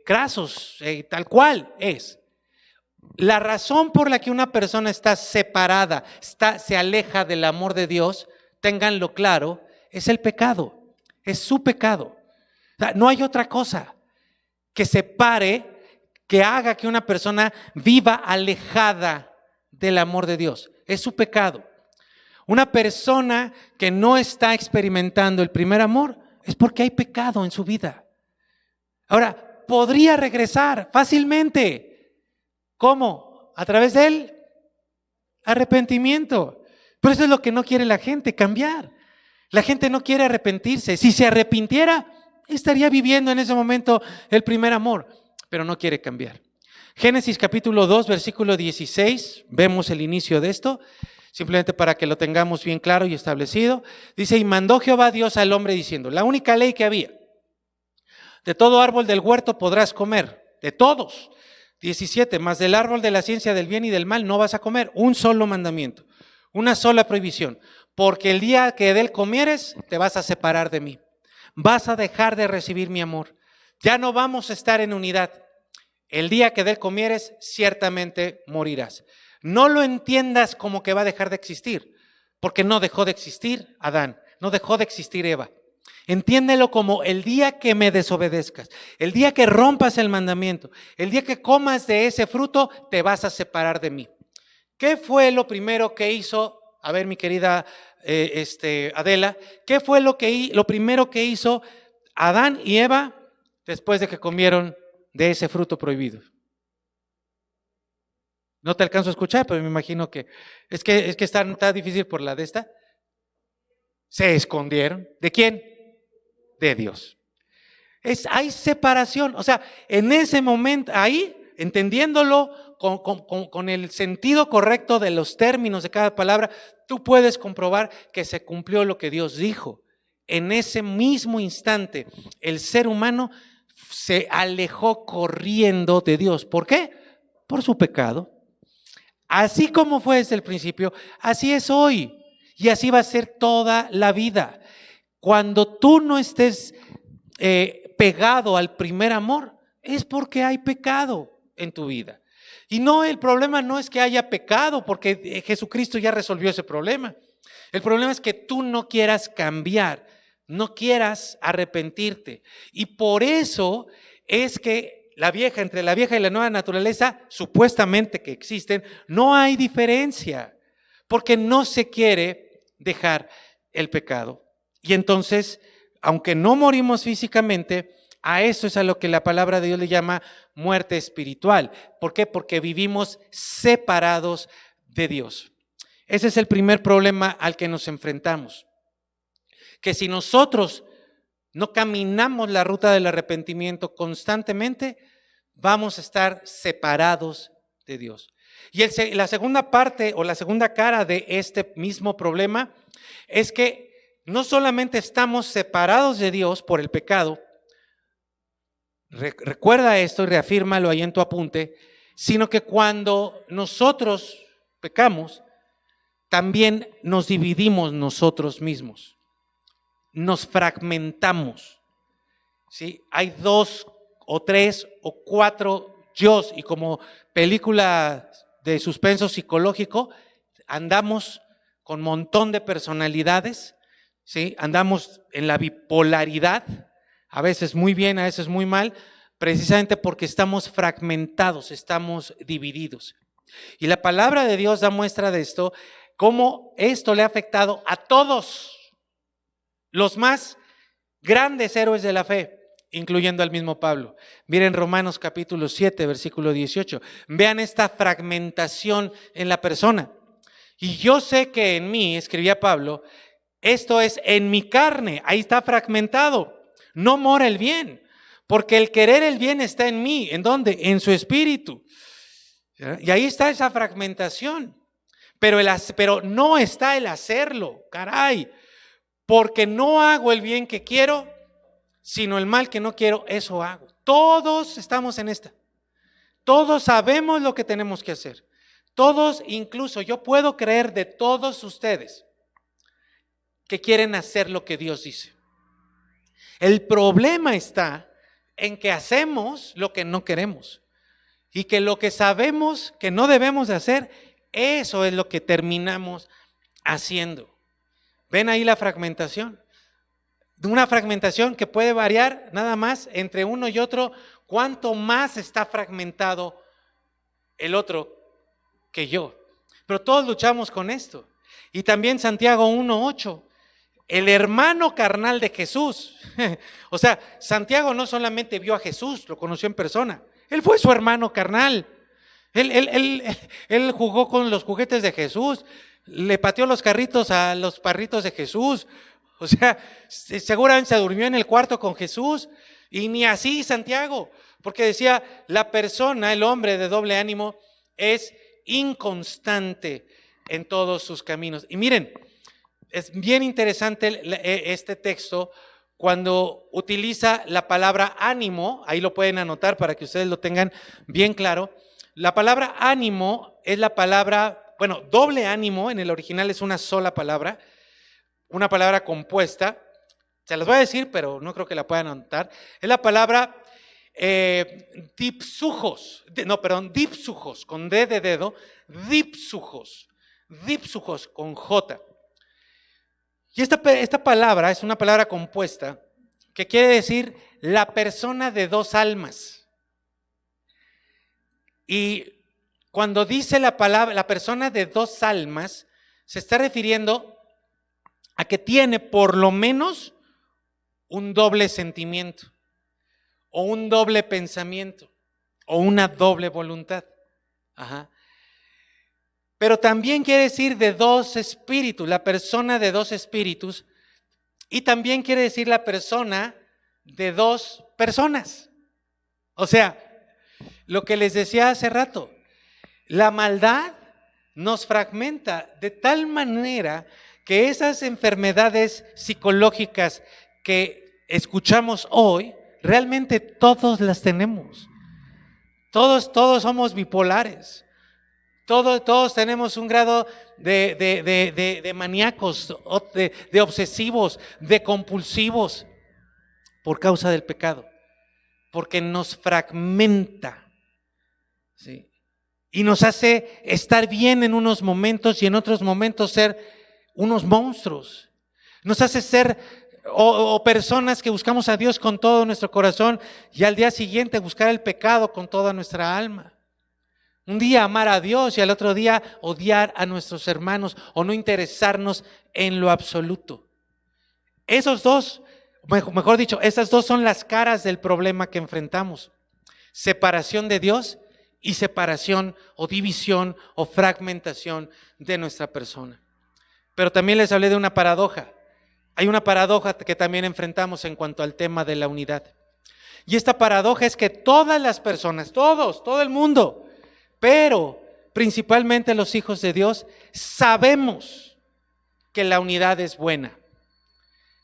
crasos, tal cual es. La razón por la que una persona está separada, se aleja del amor de Dios, ténganlo claro, es el pecado, es su pecado. O sea, no hay otra cosa que separe, que haga que una persona viva alejada del amor de Dios. Es su pecado. Una persona que no está experimentando el primer amor es porque hay pecado en su vida. Ahora, podría regresar fácilmente. ¿Cómo? A través del arrepentimiento. Pero eso es lo que no quiere la gente, cambiar. La gente no quiere arrepentirse. Si se arrepintiera, estaría viviendo en ese momento el primer amor, pero no quiere cambiar. Génesis capítulo 2, versículo 16, vemos el inicio de esto, simplemente para que lo tengamos bien claro y establecido. Dice, y mandó Jehová Dios al hombre diciendo, la única ley que había, de todo árbol del huerto podrás comer, de todos. 17, mas del árbol de la ciencia del bien y del mal no vas a comer. Un solo mandamiento, una sola prohibición, porque el día que de él comieres te vas a separar de mí. Vas a dejar de recibir mi amor. Ya no vamos a estar en unidad. El día que de él comieres, ciertamente morirás. No lo entiendas como que va a dejar de existir, porque no dejó de existir Adán, no dejó de existir Eva. Entiéndelo como el día que me desobedezcas, el día que rompas el mandamiento, el día que comas de ese fruto, te vas a separar de mí. ¿Qué fue lo primero que hizo? A ver, mi querida Adela, ¿qué fue lo primero que hizo Adán y Eva después de que comieron de ese fruto prohibido? No te alcanzo a escuchar, pero me imagino que está difícil por la de esta. Se escondieron. ¿De quién? De Dios. Hay separación. O sea, en ese momento, ahí, entendiéndolo con el sentido correcto de los términos de cada palabra, tú puedes comprobar que se cumplió lo que Dios dijo. En ese mismo instante, el ser humano se alejó corriendo de Dios. ¿Por qué? Por su pecado. Así como fue desde el principio, así es hoy y así va a ser toda la vida. Cuando tú no estés pegado al primer amor, es porque hay pecado en tu vida. Y no, el problema no es que haya pecado, porque Jesucristo ya resolvió ese problema. El problema es que tú no quieras cambiar, no quieras arrepentirte. Y por eso es que entre la vieja y la nueva naturaleza, supuestamente que existen, no hay diferencia, porque no se quiere dejar el pecado. Y entonces, aunque no morimos físicamente, a eso es a lo que la palabra de Dios le llama muerte espiritual. ¿Por qué? Porque vivimos separados de Dios. Ese es el primer problema al que nos enfrentamos. Que si nosotros no caminamos la ruta del arrepentimiento constantemente, vamos a estar separados de Dios. Y la segunda parte o la segunda cara de este mismo problema es que no solamente estamos separados de Dios por el pecado, recuerda esto y reafírmalo ahí en tu apunte, sino que cuando nosotros pecamos, también nos dividimos nosotros mismos, nos fragmentamos, ¿sí? Hay 2 o 3 o 4 yos, y como película de suspenso psicológico, andamos con un montón de personalidades, ¿sí? Andamos en la bipolaridad, a veces muy bien, a veces muy mal, precisamente porque estamos fragmentados, estamos divididos. Y la palabra de Dios da muestra de esto, cómo esto le ha afectado a todos los más grandes héroes de la fe, incluyendo al mismo Pablo. Miren Romanos capítulo 7, versículo 18. Vean esta fragmentación en la persona. Y yo sé que en mí, escribía Pablo, esto es en mi carne, ahí está fragmentado, no mora el bien, porque el querer el bien está en mí. ¿En dónde? En su espíritu. Y ahí está esa fragmentación, pero no está el hacerlo, caray, porque no hago el bien que quiero, sino el mal que no quiero, eso hago. Todos estamos en esta, todos sabemos lo que tenemos que hacer, todos, incluso yo puedo creer de todos ustedes que quieren hacer lo que Dios dice. El problema está en que hacemos lo que no queremos y que lo que sabemos que no debemos de hacer, eso es lo que terminamos haciendo. ¿Ven ahí la fragmentación? Una fragmentación que puede variar nada más entre uno y otro, cuánto más está fragmentado el otro que yo. Pero todos luchamos con esto. Y también Santiago 1:8. El hermano carnal de Jesús. O sea, Santiago no solamente vio a Jesús, lo conoció en persona. Él fue su hermano carnal. Él jugó con los juguetes de Jesús, le pateó los carritos a los perritos de Jesús. O sea, seguramente se durmió en el cuarto con Jesús. Y ni así Santiago, porque decía, la persona, el hombre de doble ánimo, es inconstante en todos sus caminos. Y miren, es bien interesante este texto cuando utiliza la palabra ánimo. Ahí lo pueden anotar para que ustedes lo tengan bien claro. La palabra ánimo es la palabra, bueno, doble ánimo en el original es una sola palabra, una palabra compuesta. Se las voy a decir, pero no creo que la puedan anotar. Es la palabra dipsujos, dipsujos, con D de dedo, dipsujos con J. Y esta palabra es una palabra compuesta que quiere decir la persona de dos almas. Y cuando dice la palabra, la persona de dos almas, se está refiriendo a que tiene por lo menos un doble sentimiento, o un doble pensamiento, o una doble voluntad. Ajá. Pero también quiere decir de dos espíritus, la persona de dos espíritus, y también quiere decir la persona de dos personas. O sea, lo que les decía hace rato, la maldad nos fragmenta de tal manera que esas enfermedades psicológicas que escuchamos hoy, realmente todos las tenemos. Todos somos bipolares. Todos tenemos un grado de maníacos, de obsesivos, de compulsivos por causa del pecado, porque nos fragmenta, ¿sí? Y nos hace estar bien en unos momentos y en otros momentos ser unos monstruos. Nos hace ser o personas que buscamos a Dios con todo nuestro corazón y al día siguiente buscar el pecado con toda nuestra alma. Un día amar a Dios y al otro día odiar a nuestros hermanos o no interesarnos en lo absoluto. Esos dos, mejor dicho, esas dos son las caras del problema que enfrentamos. Separación de Dios y separación o división o fragmentación de nuestra persona. Pero también les hablé de una paradoja. Hay una paradoja que también enfrentamos en cuanto al tema de la unidad. Y esta paradoja es que todas las personas, todo el mundo, pero principalmente los hijos de Dios, sabemos que la unidad es buena.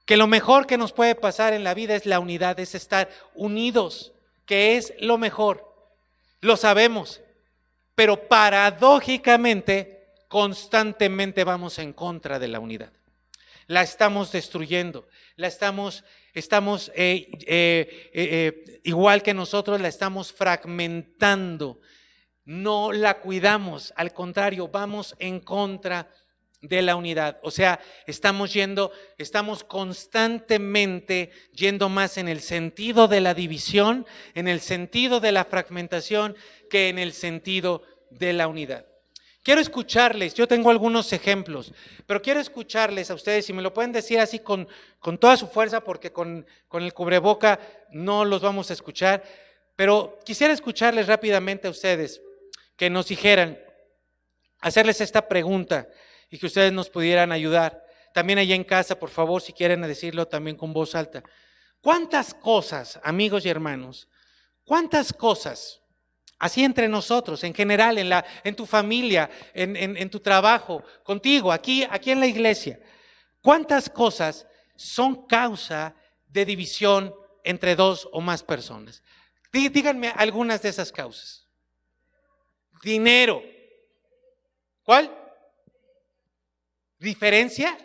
Que lo mejor que nos puede pasar en la vida es la unidad, es estar unidos, que es lo mejor. Lo sabemos, pero paradójicamente, constantemente vamos en contra de la unidad. La estamos destruyendo, igual que nosotros, la estamos fragmentando. No la cuidamos, al contrario, vamos en contra de la unidad. O sea, estamos constantemente yendo más en el sentido de la división, en el sentido de la fragmentación, que en el sentido de la unidad. Quiero escucharles, yo tengo algunos ejemplos, pero quiero escucharles a ustedes, si me lo pueden decir así con toda su fuerza, porque con el cubreboca no los vamos a escuchar, pero quisiera escucharles rápidamente a ustedes, que nos dijeran, hacerles esta pregunta y que ustedes nos pudieran ayudar. También allá en casa, por favor, si quieren decirlo también con voz alta. ¿Cuántas cosas, amigos y hermanos, cuántas cosas, así entre nosotros, en general, en tu familia, en tu trabajo, contigo, aquí en la iglesia, cuántas cosas son causa de división entre dos o más personas? Díganme algunas de esas causas. Dinero. ¿Cuál? ¿Diferencia?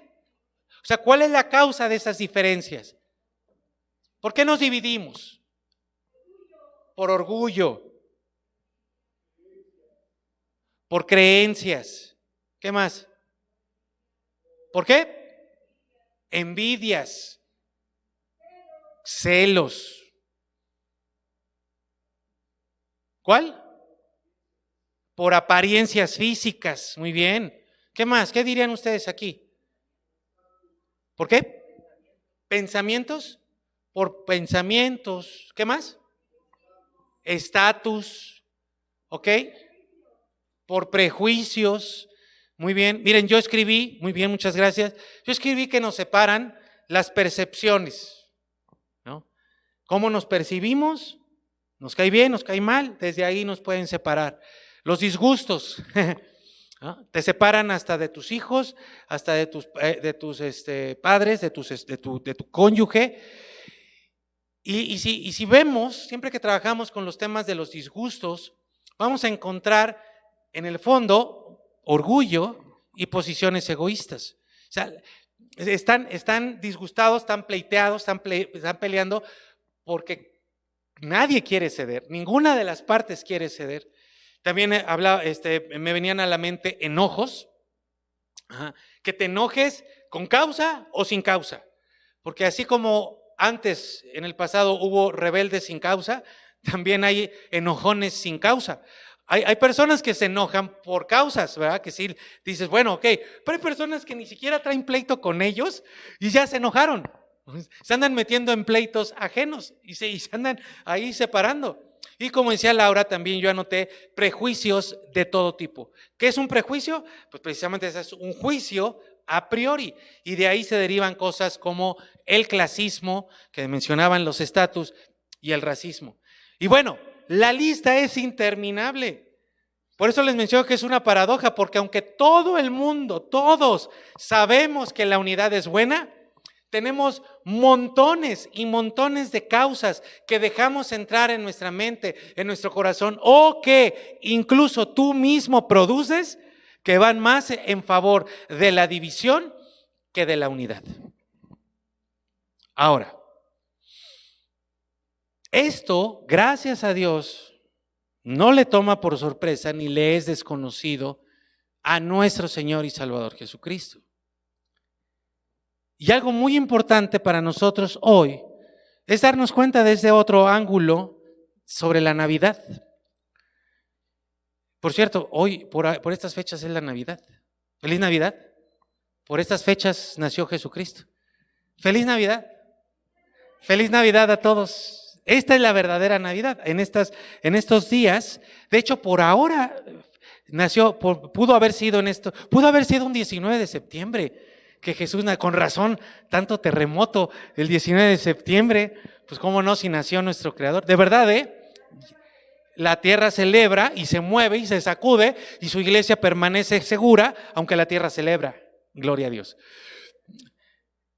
O sea, ¿cuál es la causa de esas diferencias? ¿Por qué nos dividimos? Por orgullo. Por creencias. ¿Qué más? ¿Por qué? Envidias. Celos. ¿Cuál? Por apariencias físicas. Muy bien. ¿Qué más? ¿Qué dirían ustedes aquí? ¿Por qué? Pensamientos. Por pensamientos. ¿Qué más? Estatus. ¿Ok? Por prejuicios. Muy bien. Miren, yo escribí, muy bien, muchas gracias. Yo escribí que nos separan las percepciones, ¿no? ¿Cómo nos percibimos? ¿Nos cae bien? ¿Nos cae mal? Desde ahí nos pueden separar. Los disgustos, ¿no? Te separan hasta de tus hijos, hasta de tus padres, de tu cónyuge. Y si vemos, siempre que trabajamos con los temas de los disgustos, vamos a encontrar en el fondo orgullo y posiciones egoístas. O sea, están disgustados, están pleiteados, están peleando porque nadie quiere ceder, ninguna de las partes quiere ceder. También me venían a la mente enojos, que te enojes con causa o sin causa, porque así como antes en el pasado hubo rebeldes sin causa, también hay enojones sin causa. Hay personas que se enojan por causas, ¿verdad? Que sí dices, bueno, ok, pero hay personas que ni siquiera traen pleito con ellos y ya se enojaron. Se andan metiendo en pleitos ajenos y se andan ahí separando. Y como decía Laura, también yo anoté prejuicios de todo tipo. ¿Qué es un prejuicio? Pues precisamente es un juicio a priori. Y de ahí se derivan cosas como el clasismo, que mencionaban los estatus, y el racismo. Y bueno, la lista es interminable. Por eso les menciono que es una paradoja, porque aunque todo el mundo, todos sabemos que la unidad es buena, Tenemos montones y montones de causas que dejamos entrar en nuestra mente, en nuestro corazón, o que incluso tú mismo produces, que van más en favor de la división que de la unidad. Ahora, esto, gracias a Dios, no le toma por sorpresa ni le es desconocido a nuestro Señor y Salvador Jesucristo. Y algo muy importante para nosotros hoy es darnos cuenta desde otro ángulo sobre la Navidad. Por cierto, hoy, por estas fechas es la Navidad. ¡Feliz Navidad! Por estas fechas nació Jesucristo. ¡Feliz Navidad! ¡Feliz Navidad a todos! Esta es la verdadera Navidad. En estos días, de hecho, por ahora nació, pudo haber sido un 19 de septiembre. Que Jesús, con razón, tanto terremoto el 19 de septiembre, pues cómo no, si nació nuestro Creador. De verdad, la tierra celebra y se mueve y se sacude y su iglesia permanece segura, aunque la tierra celebra. Gloria a Dios.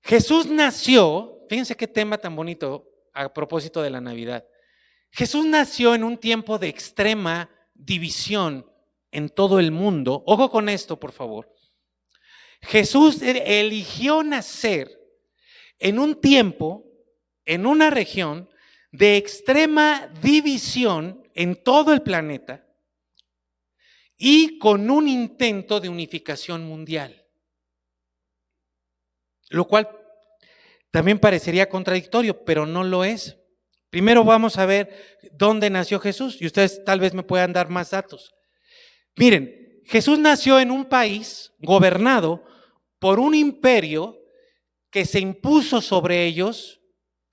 Jesús nació, fíjense qué tema tan bonito a propósito de la Navidad. Jesús nació en un tiempo de extrema división en todo el mundo. Ojo con esto, por favor. Jesús eligió nacer en un tiempo, en una región de extrema división en todo el planeta y con un intento de unificación mundial. Lo cual también parecería contradictorio, pero no lo es. Primero vamos a ver dónde nació Jesús y ustedes tal vez me puedan dar más datos. Miren, Jesús nació en un país gobernado por un imperio que se impuso sobre ellos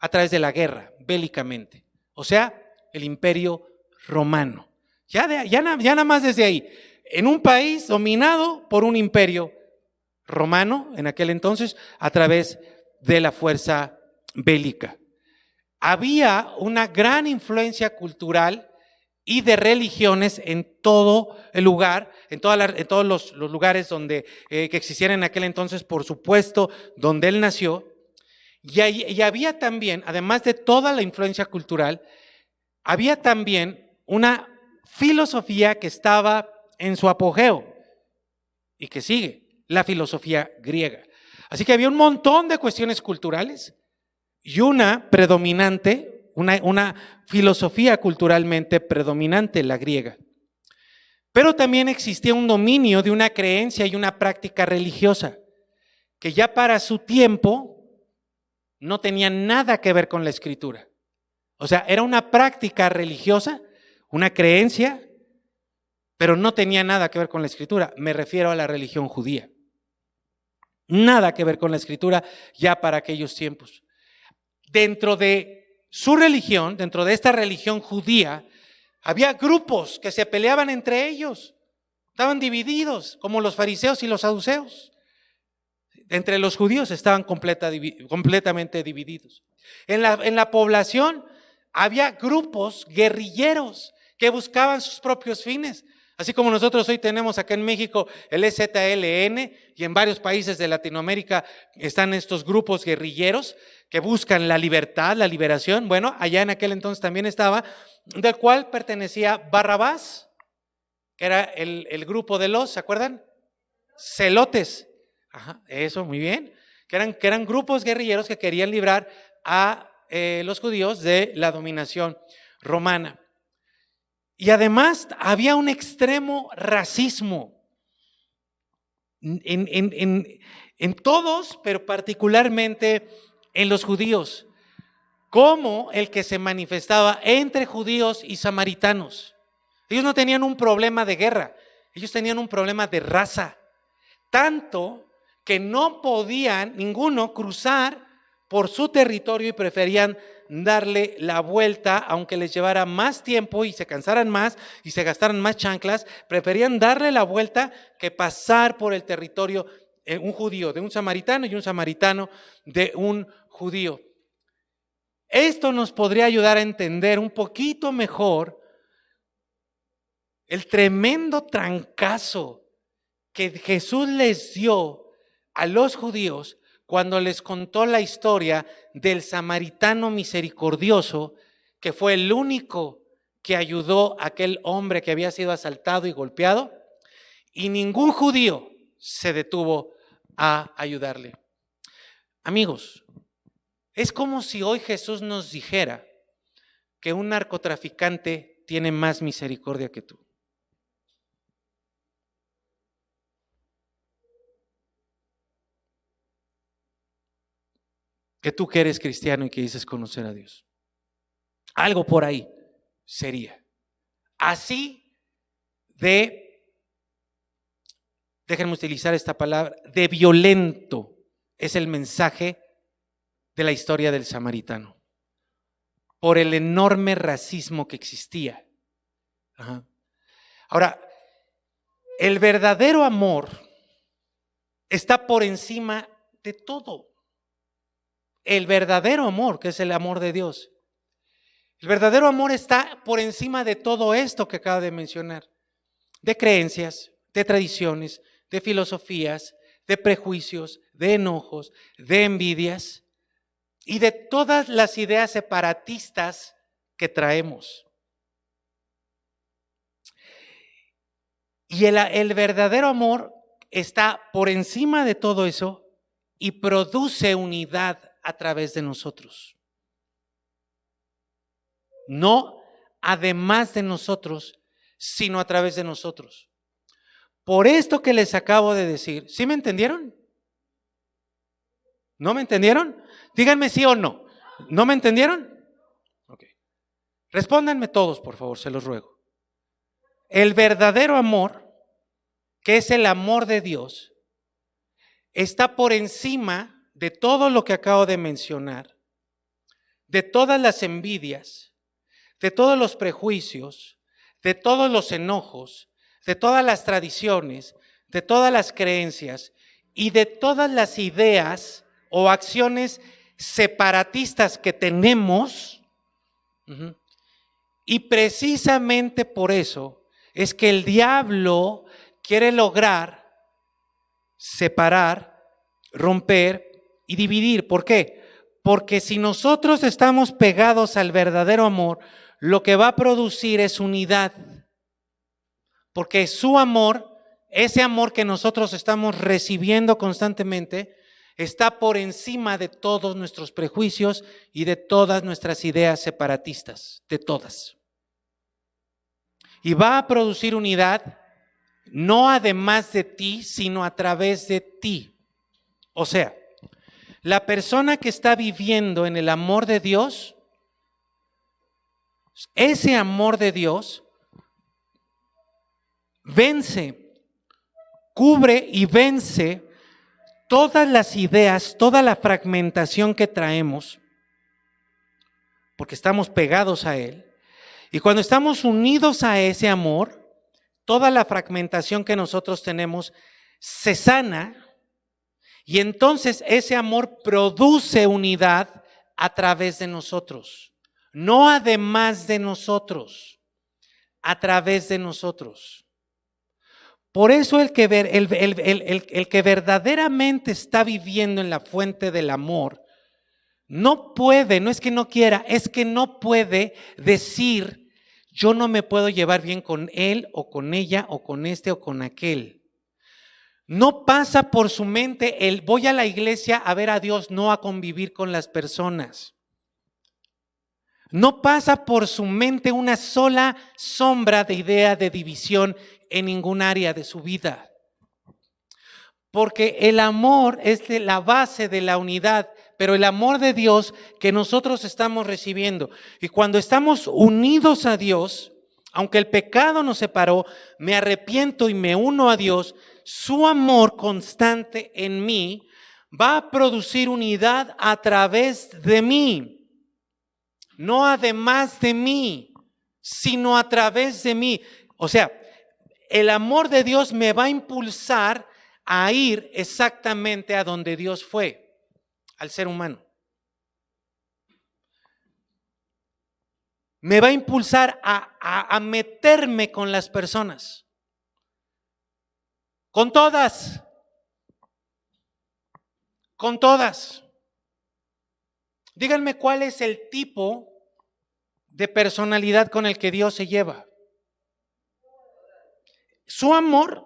a través de la guerra, bélicamente. O sea, el imperio romano. Ya nada más desde ahí. En un país dominado por un imperio romano, en aquel entonces, a través de la fuerza bélica. Había una gran influencia cultural y de religiones en todo el lugar, en todos los lugares donde que existieran en aquel entonces, por supuesto, donde él nació. Y había también, además de toda la influencia cultural, había también una filosofía que estaba en su apogeo y que sigue, la filosofía griega. Así que había un montón de cuestiones culturales y una predominante, una filosofía culturalmente predominante, la griega. Pero también existía un dominio de una creencia y una práctica religiosa que ya para su tiempo no tenía nada que ver con la escritura. O sea, era una práctica religiosa, una creencia, pero no tenía nada que ver con la escritura. Me refiero a la religión judía. Nada que ver con la escritura ya para aquellos tiempos. Dentro de su religión, dentro de esta religión judía, había grupos que se peleaban entre ellos. Estaban divididos, como los fariseos y los saduceos. Entre los judíos estaban completamente divididos. En la población había grupos guerrilleros que buscaban sus propios fines. Así como nosotros hoy tenemos acá en México el EZLN y en varios países de Latinoamérica están estos grupos guerrilleros que buscan la libertad, la liberación. Bueno, allá en aquel entonces también estaba, del cual pertenecía Barrabás, que era el grupo de los, ¿se acuerdan? Celotes. Ajá, eso, muy bien. Que eran grupos guerrilleros que querían librar a los judíos de la dominación romana. Y además había un extremo racismo en todos, pero particularmente en los judíos, como el que se manifestaba entre judíos y samaritanos. Ellos no tenían un problema de guerra, ellos tenían un problema de raza, tanto que no podían ninguno cruzar por su territorio y preferían darle la vuelta, aunque les llevara más tiempo y se cansaran más y se gastaran más chanclas, preferían darle la vuelta que pasar por el territorio un judío de un samaritano y un samaritano de un judío. Esto nos podría ayudar a entender un poquito mejor el tremendo trancazo que Jesús les dio a los judíos cuando les contó la historia del samaritano misericordioso, que fue el único que ayudó a aquel hombre que había sido asaltado y golpeado, y ningún judío se detuvo a ayudarle. Amigos, es como si hoy Jesús nos dijera que un narcotraficante tiene más misericordia que tú. Que tú que eres cristiano y que dices conocer a Dios. Algo por ahí sería. Así déjenme utilizar esta palabra, de violento es el mensaje de la historia del samaritano, por el enorme racismo que existía. Ajá. Ahora, el verdadero amor está por encima de todo. El verdadero amor, que es el amor de Dios. El verdadero amor está por encima de todo esto que acabo de mencionar, de creencias, de tradiciones, de filosofías, de prejuicios, de enojos, de envidias y de todas las ideas separatistas que traemos. Y el verdadero amor está por encima de todo eso y produce unidad a través de nosotros. No además de nosotros, sino a través de nosotros. Por esto que les acabo de decir, ¿sí me entendieron? ¿No me entendieron? Díganme sí o no. ¿No me entendieron? Ok. Respóndanme todos, por favor, se los ruego. El verdadero amor, que es el amor de Dios, está por encima de todo lo que acabo de mencionar, de todas las envidias, de todos los prejuicios, de todos los enojos, de todas las tradiciones, de todas las creencias y de todas las ideas o acciones separatistas que tenemos. Y precisamente por eso es que el diablo quiere lograr separar, romper y dividir. ¿Por qué? Porque si nosotros estamos pegados al verdadero amor, lo que va a producir es unidad. Porque su amor, ese amor que nosotros estamos recibiendo constantemente, está por encima de todos nuestros prejuicios y de todas nuestras ideas separatistas, de todas. Y va a producir unidad, no además de ti, sino a través de ti. O sea, la persona que está viviendo en el amor de Dios, ese amor de Dios vence, cubre y vence todas las ideas, toda la fragmentación que traemos, porque estamos pegados a Él. Y cuando estamos unidos a ese amor, toda la fragmentación que nosotros tenemos se sana y entonces ese amor produce unidad a través de nosotros, no además de nosotros, a través de nosotros. Por eso el que verdaderamente está viviendo en la fuente del amor no puede, no es que no quiera, es que no puede decir yo no me puedo llevar bien con él o con ella o con este o con aquel. No pasa por su mente el voy a la iglesia a ver a Dios, no a convivir con las personas. No pasa por su mente una sola sombra de idea de división en ningún área de su vida. Porque el amor es la base de la unidad, pero el amor de Dios que nosotros estamos recibiendo. Y cuando estamos unidos a Dios, aunque el pecado nos separó, me arrepiento y me uno a Dios, su amor constante en mí va a producir unidad a través de mí. No además de mí, sino a través de mí. O sea, el amor de Dios me va a impulsar a ir exactamente a donde Dios fue, al ser humano. Me va a impulsar a meterme con las personas, con todas, con todas. Díganme cuál es el tipo de personalidad con el que Dios se lleva. Su amor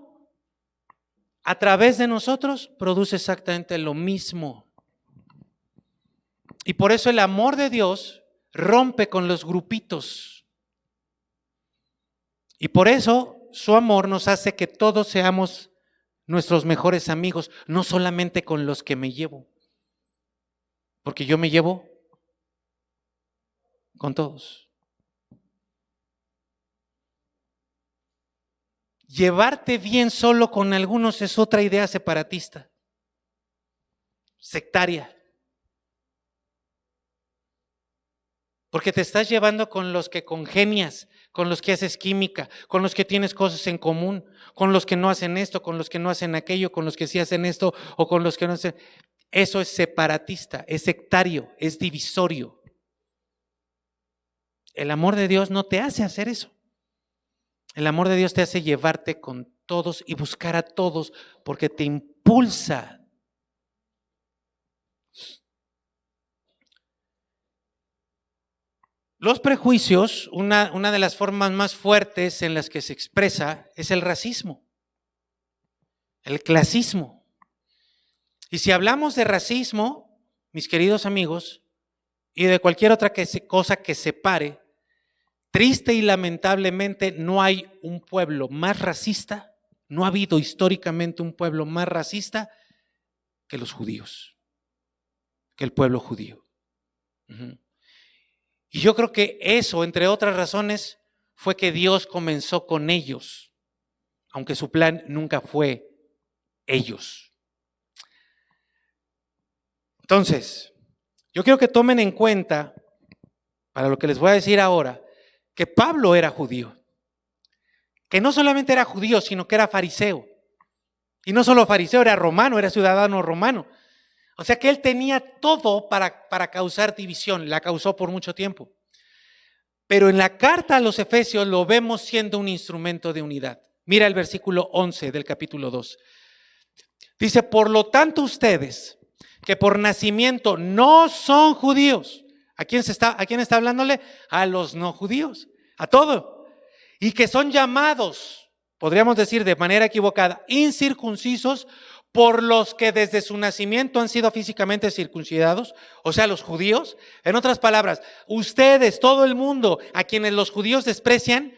a través de nosotros produce exactamente lo mismo. Y por eso el amor de Dios rompe con los grupitos. Y por eso su amor nos hace que todos seamos nuestros mejores amigos, no solamente con los que me llevo. Porque yo me llevo con todos. Llevarte bien solo con algunos es otra idea separatista, sectaria. Porque te estás llevando con los que congenias, con los que haces química, con los que tienes cosas en común, con los que no hacen esto, con los que no hacen aquello, con los que sí hacen esto o con los que no hacen. Eso es separatista, es sectario, es divisorio. El amor de Dios no te hace hacer eso. El amor de Dios te hace llevarte con todos y buscar a todos porque te impulsa. Los prejuicios, una de las formas más fuertes en las que se expresa es el racismo, el clasismo. Y si hablamos de racismo, mis queridos amigos, y de cualquier otra cosa que separe, triste y lamentablemente no hay un pueblo más racista, no ha habido históricamente un pueblo más racista que los judíos, que el pueblo judío. Y yo creo que eso, entre otras razones, fue que Dios comenzó con ellos, aunque su plan nunca fue ellos. Entonces, yo quiero que tomen en cuenta, para lo que les voy a decir ahora, que Pablo era judío, que no solamente era judío, sino que era fariseo. Y no solo fariseo, era romano, era ciudadano romano. O sea que él tenía todo para causar división, la causó por mucho tiempo. Pero en la carta a los Efesios lo vemos siendo un instrumento de unidad. Mira el versículo 11 del capítulo 2. Dice, por lo tanto ustedes, que por nacimiento no son judíos. ¿A quién está hablándole? A los no judíos, a todo. Y que son llamados, podríamos decir de manera equivocada, incircuncisos, por los que desde su nacimiento han sido físicamente circuncidados, o sea, los judíos. En otras palabras, ustedes, todo el mundo, a quienes los judíos desprecian,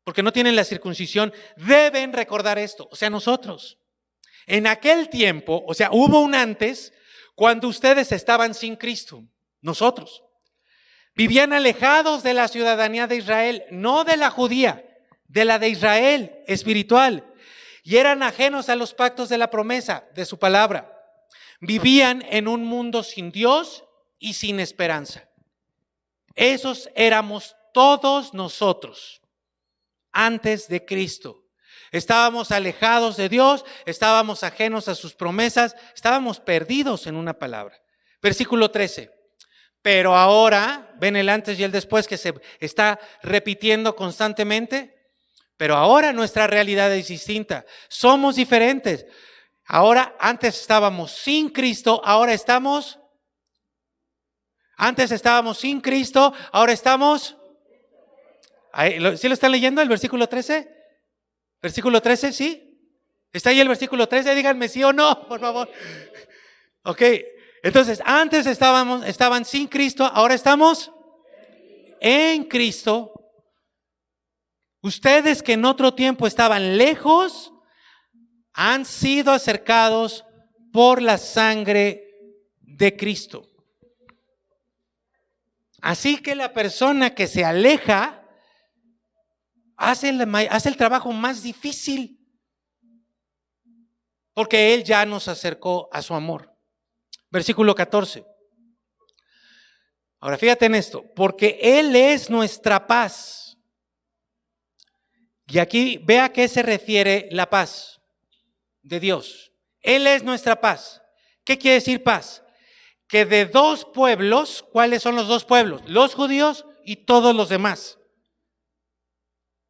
porque no tienen la circuncisión, deben recordar esto, o sea, nosotros. En aquel tiempo, o sea, hubo un antes, cuando ustedes estaban sin Cristo, nosotros. Vivían alejados de la ciudadanía de Israel, no de la judía, de la de Israel espiritual. Y eran ajenos a los pactos de la promesa de su palabra. Vivían en un mundo sin Dios y sin esperanza. Esos éramos todos nosotros antes de Cristo. Estábamos alejados de Dios, estábamos ajenos a sus promesas, estábamos perdidos en una palabra. Versículo 13. Pero ahora, ven el antes y el después que se está repitiendo constantemente. Pero ahora nuestra realidad es distinta. Somos diferentes. Ahora, antes estábamos sin Cristo, ahora estamos. Antes estábamos sin Cristo, ahora estamos. ¿Sí lo están leyendo el versículo 13? Versículo 13, ¿sí? ¿Está ahí el versículo 13? Díganme sí o no, por favor. Ok, entonces antes estaban sin Cristo, ahora estamos en Cristo. Ustedes que en otro tiempo estaban lejos, han sido acercados por la sangre de Cristo. Así que la persona que se aleja hace el trabajo más difícil, porque Él ya nos acercó a su amor. Versículo 14. Ahora fíjate en esto, porque Él es nuestra paz. Y aquí ve a qué se refiere la paz de Dios. Él es nuestra paz. ¿Qué quiere decir paz? Que de dos pueblos, ¿cuáles son los dos pueblos? Los judíos y todos los demás.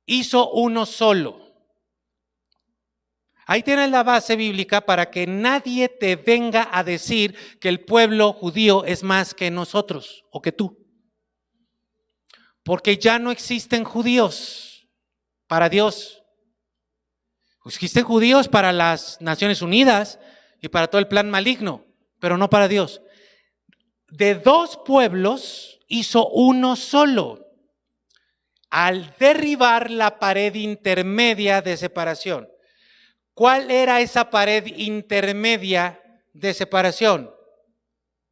Hizo uno solo. Ahí tienes la base bíblica para que nadie te venga a decir que el pueblo judío es más que nosotros o que tú. Porque ya no existen judíos para Dios. Existen judíos para las Naciones Unidas y para todo el plan maligno, pero no para Dios. De dos pueblos hizo uno solo, al derribar la pared intermedia de separación. ¿Cuál era esa pared intermedia de separación?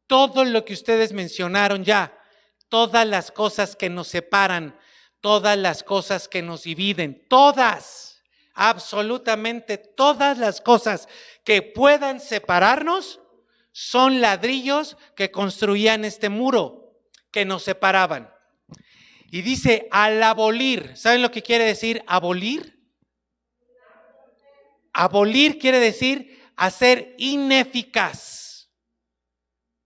Todo lo que ustedes mencionaron ya, todas las cosas que nos separan, todas las cosas que nos dividen, todas, absolutamente todas las cosas que puedan separarnos, son ladrillos que construían este muro, que nos separaban. Y dice, al abolir, ¿saben lo que quiere decir abolir? Abolir quiere decir hacer ineficaz,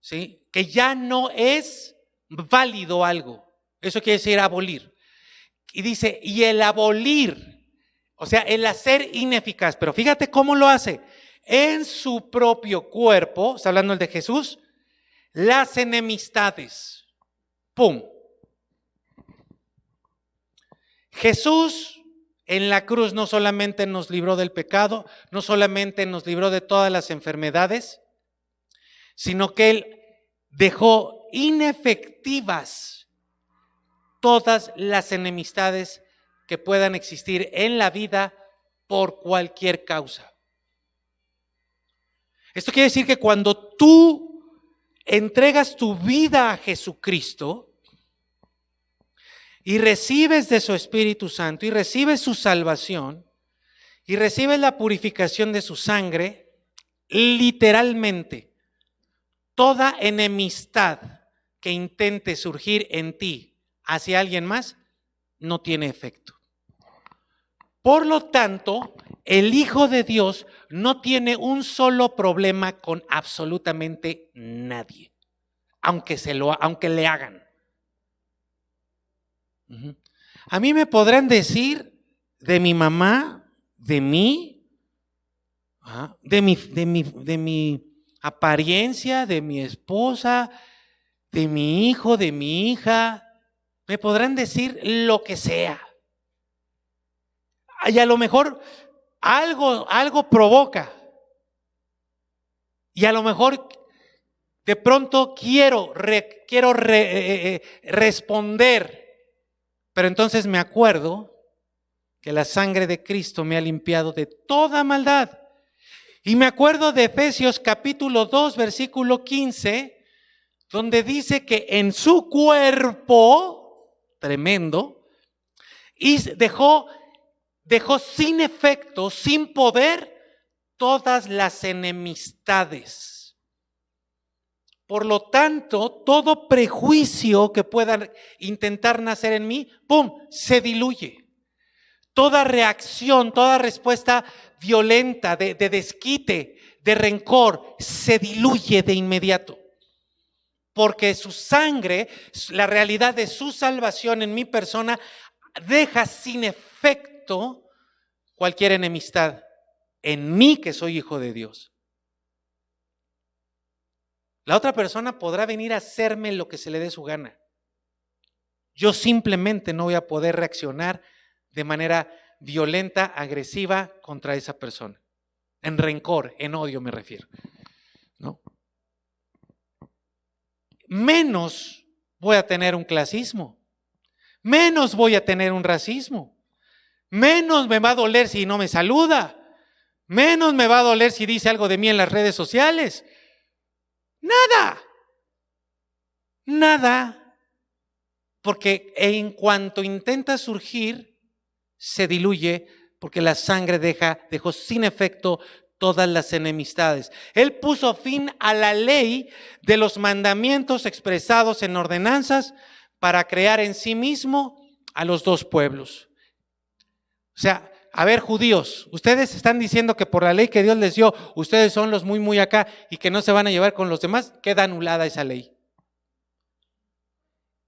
¿sí? Que ya no es válido algo. Eso quiere decir abolir. Y dice, y el abolir, o sea, el hacer ineficaz. Pero fíjate cómo lo hace. En su propio cuerpo, está hablando el de Jesús, las enemistades. ¡Pum! Jesús en la cruz no solamente nos libró del pecado, no solamente nos libró de todas las enfermedades, sino que Él dejó inefectivas todas las enemistades que puedan existir en la vida por cualquier causa. Esto quiere decir que cuando tú entregas tu vida a Jesucristo y recibes de su Espíritu Santo y recibes su salvación y recibes la purificación de su sangre, literalmente toda enemistad que intente surgir en ti hacia alguien más no tiene efecto. Por lo tanto, el Hijo de Dios no tiene un solo problema con absolutamente nadie, aunque le hagan. A mí me podrán decir de mi mamá, de mí, de mi apariencia, de mi esposa, de mi hijo, de mi hija, me podrán decir lo que sea. Y a lo mejor algo provoca. Y a lo mejor de pronto quiero responder. Pero entonces me acuerdo que la sangre de Cristo me ha limpiado de toda maldad. Y me acuerdo de Efesios capítulo 2, versículo 15, donde dice que en su cuerpo, tremendo, y dejó sin efecto, sin poder, todas las enemistades. Por lo tanto, todo prejuicio que pueda intentar nacer en mí, ¡pum!, se diluye. Toda reacción, toda respuesta violenta, de desquite, de rencor, se diluye de inmediato. Porque su sangre, la realidad de su salvación en mi persona, deja sin efecto cualquier enemistad en mí que soy hijo de Dios. La otra persona podrá venir a hacerme lo que se le dé su gana. Yo simplemente no voy a poder reaccionar de manera violenta, agresiva contra esa persona. En rencor, en odio me refiero, ¿no? Menos voy a tener un clasismo, menos voy a tener un racismo, menos me va a doler si no me saluda, menos me va a doler si dice algo de mí en las redes sociales. Nada, porque en cuanto intenta surgir, se diluye, porque la sangre dejó sin efecto todas las enemistades. Él puso fin a la ley de los mandamientos expresados en ordenanzas para crear en sí mismo a los dos pueblos. O sea, a ver, judíos, ustedes están diciendo que por la ley que Dios les dio, ustedes son los muy acá y que no se van a llevar con los demás, queda anulada esa ley.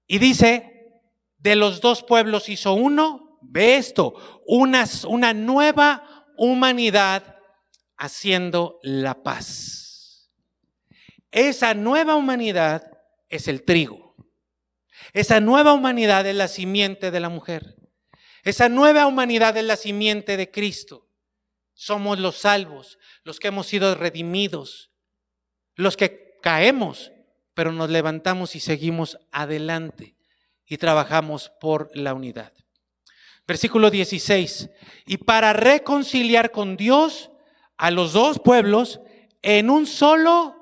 Y dice, de los dos pueblos hizo uno, ve esto, una nueva humanidad haciendo la paz. Esa nueva humanidad es el trigo. Esa nueva humanidad es la simiente de la mujer. Esa nueva humanidad es la simiente de Cristo. Somos los salvos, los que hemos sido redimidos, los que caemos, pero nos levantamos y seguimos adelante y trabajamos por la unidad. Versículo 16. Y para reconciliar con Dios a los dos pueblos en un solo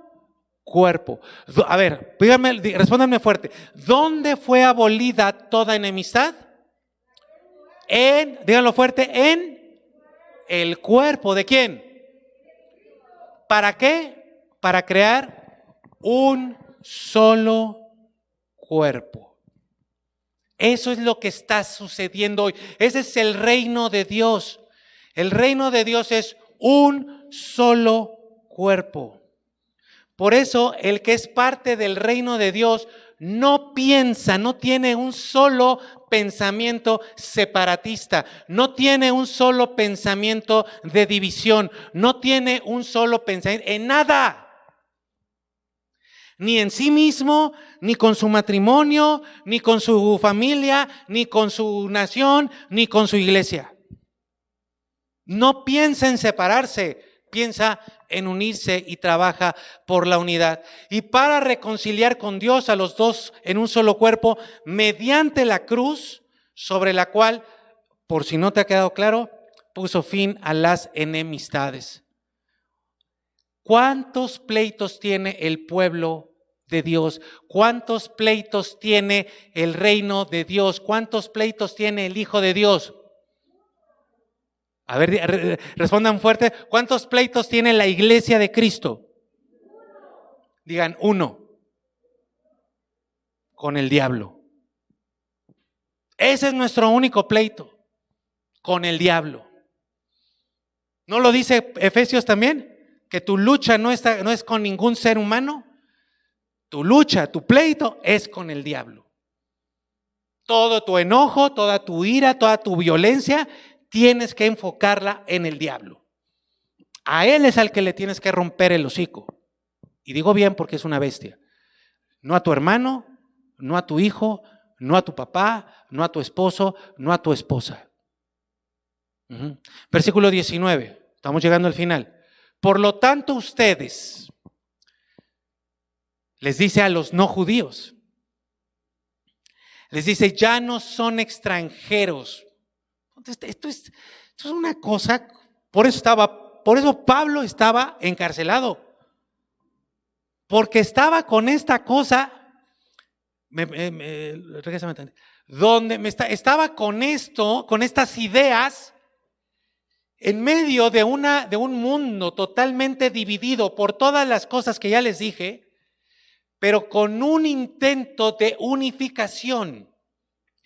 cuerpo. A ver, respóndanme fuerte. ¿Dónde fue abolida toda enemistad? Díganlo fuerte, en el cuerpo. ¿De quién? ¿Para qué? Para crear un solo cuerpo. Eso es lo que está sucediendo hoy. Ese es el reino de Dios. El reino de Dios es un solo cuerpo. Por eso el que es parte del reino de Dios no piensa, no tiene un solo pensamiento separatista, no tiene un solo pensamiento de división, no tiene un solo pensamiento en nada. Ni en sí mismo, ni con su matrimonio, ni con su familia, ni con su nación, ni con su iglesia. No piensa en separarse, piensa en unirse y trabaja por la unidad. Y para reconciliar con Dios a los dos en un solo cuerpo, mediante la cruz, sobre la cual, por si no te ha quedado claro, puso fin a las enemistades. ¿Cuántos pleitos tiene el pueblo de Dios? ¿Cuántos pleitos tiene el reino de Dios? ¿Cuántos pleitos tiene el Hijo de Dios? A ver, respondan fuerte. ¿Cuántos pleitos tiene la iglesia de Cristo? Digan, uno. Con el diablo. Ese es nuestro único pleito. Con el diablo. ¿No lo dice Efesios también? Que tu lucha no es con ningún ser humano. Tu lucha, tu pleito es con el diablo. Todo tu enojo, toda tu ira, toda tu violencia, tienes que enfocarla en el diablo. A él es al que le tienes que romper el hocico. Y digo bien porque es una bestia. No a tu hermano, no a tu hijo, no a tu papá, no a tu esposo, no a tu esposa. Versículo 19. Estamos llegando al final. Por lo tanto, ustedes, les dice a los no judíos, les dice, ya no son extranjeros. Esto es una cosa, por eso Pablo estaba encarcelado, porque estaba con esta cosa, estaba con esto, con estas ideas, en medio de un mundo totalmente dividido por todas las cosas que ya les dije, pero con un intento de unificación.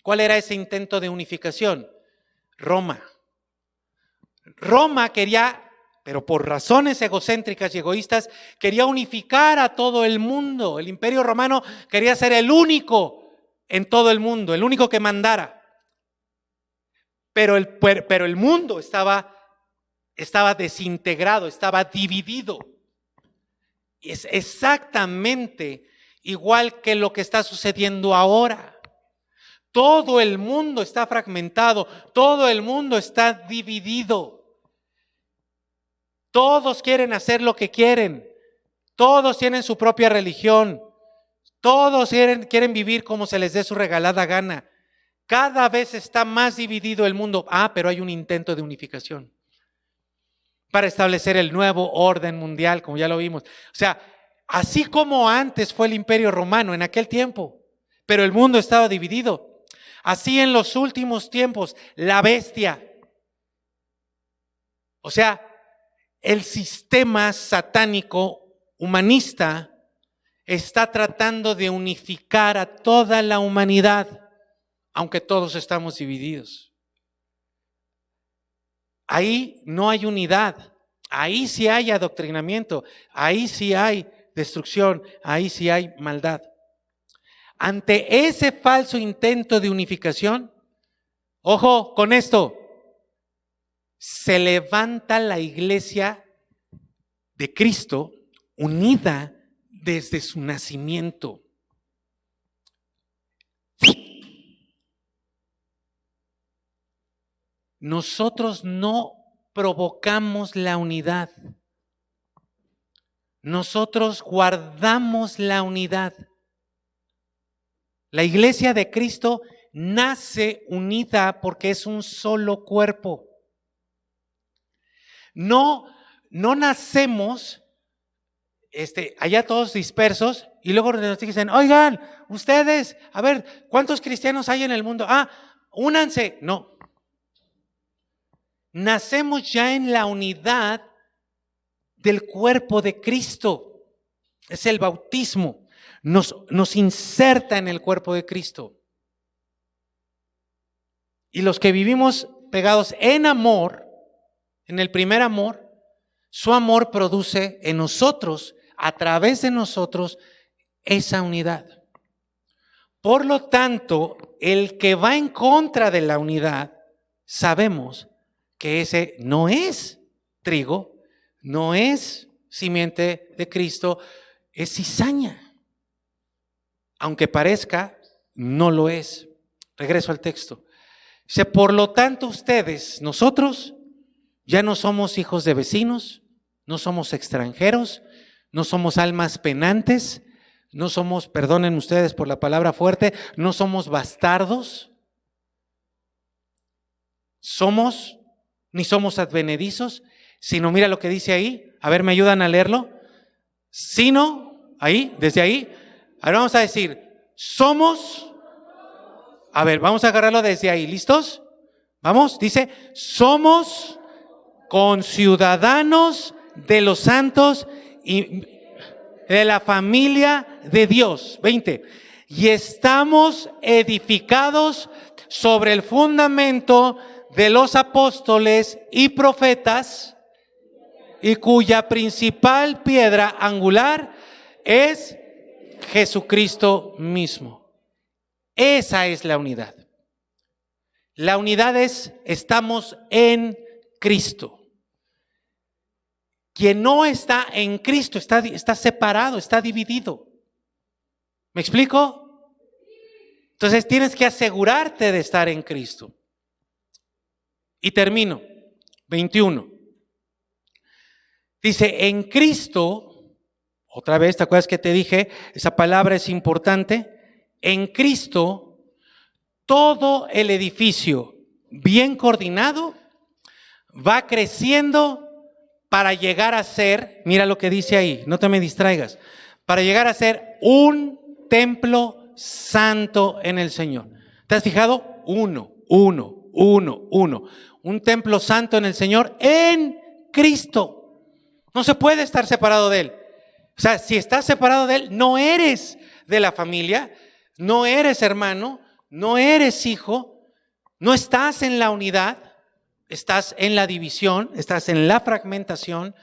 ¿Cuál era ese intento de unificación? Roma quería, pero por razones egocéntricas y egoístas, quería unificar a todo el mundo. El Imperio Romano quería ser el único en todo el mundo, el único que mandara. Pero el mundo estaba desintegrado, estaba dividido. Es exactamente igual que lo que está sucediendo ahora. Todo el mundo está fragmentado, todo el mundo está dividido. Todos quieren hacer lo que quieren, todos tienen su propia religión, todos quieren vivir como se les dé su regalada gana. Cada vez está más dividido el mundo. Pero hay un intento de unificación para establecer el nuevo orden mundial, como ya lo vimos. O sea, así como antes fue el Imperio Romano en aquel tiempo, pero el mundo estaba dividido. Así en los últimos tiempos, la bestia, o sea, el sistema satánico humanista está tratando de unificar a toda la humanidad, aunque todos estamos divididos. Ahí no hay unidad, ahí sí hay adoctrinamiento, ahí sí hay destrucción, ahí sí hay maldad. Ante ese falso intento de unificación, ojo con esto, se levanta la iglesia de Cristo unida desde su nacimiento. Nosotros no provocamos la unidad. Nosotros guardamos la unidad. La iglesia de Cristo nace unida porque es un solo cuerpo. No nacemos allá todos dispersos y luego nos dicen, oigan, ustedes, a ver, ¿cuántos cristianos hay en el mundo? Únanse. No. Nacemos ya en la unidad del cuerpo de Cristo. Es el bautismo. Nos inserta en el cuerpo de Cristo. Y los que vivimos pegados en amor, en el primer amor, su amor produce en nosotros, a través de nosotros, esa unidad. Por lo tanto, el que va en contra de la unidad, sabemos que ese no es trigo, no es simiente de Cristo, es cizaña. Aunque parezca, no lo es. Regreso al texto. Dice, por lo tanto ustedes, nosotros, ya no somos hijos de vecinos, no somos extranjeros, no somos almas penantes, no somos, perdonen ustedes por la palabra fuerte, no somos bastardos, ni somos advenedizos, sino mira lo que dice ahí, a ver, ¿me ayudan a leerlo? Sino, ahí, desde ahí, ahora vamos a decir, somos, a ver, vamos a agarrarlo desde ahí, ¿listos? Vamos, dice, somos conciudadanos de los santos y de la familia de Dios. 20. Y estamos edificados sobre el fundamento de los apóstoles y profetas, y cuya principal piedra angular es Jesucristo mismo. Esa es la unidad. La unidad es, estamos en Cristo. Quien no está en Cristo está separado, está dividido. ¿Me explico? Entonces tienes que asegurarte de estar en Cristo. Y termino. 21. Dice, en Cristo, otra vez, ¿te acuerdas que te dije? Esa palabra es importante. En Cristo, todo el edificio bien coordinado va creciendo para llegar a ser, mira lo que dice ahí, no te me distraigas, para llegar a ser un templo santo en el Señor. ¿Te has fijado? Uno. Un templo santo en el Señor, en Cristo. No se puede estar separado de Él. O sea, si estás separado de Él, no eres de la familia, no eres hermano, no eres hijo, no estás en la unidad. Estás en la división, estás en la fragmentación,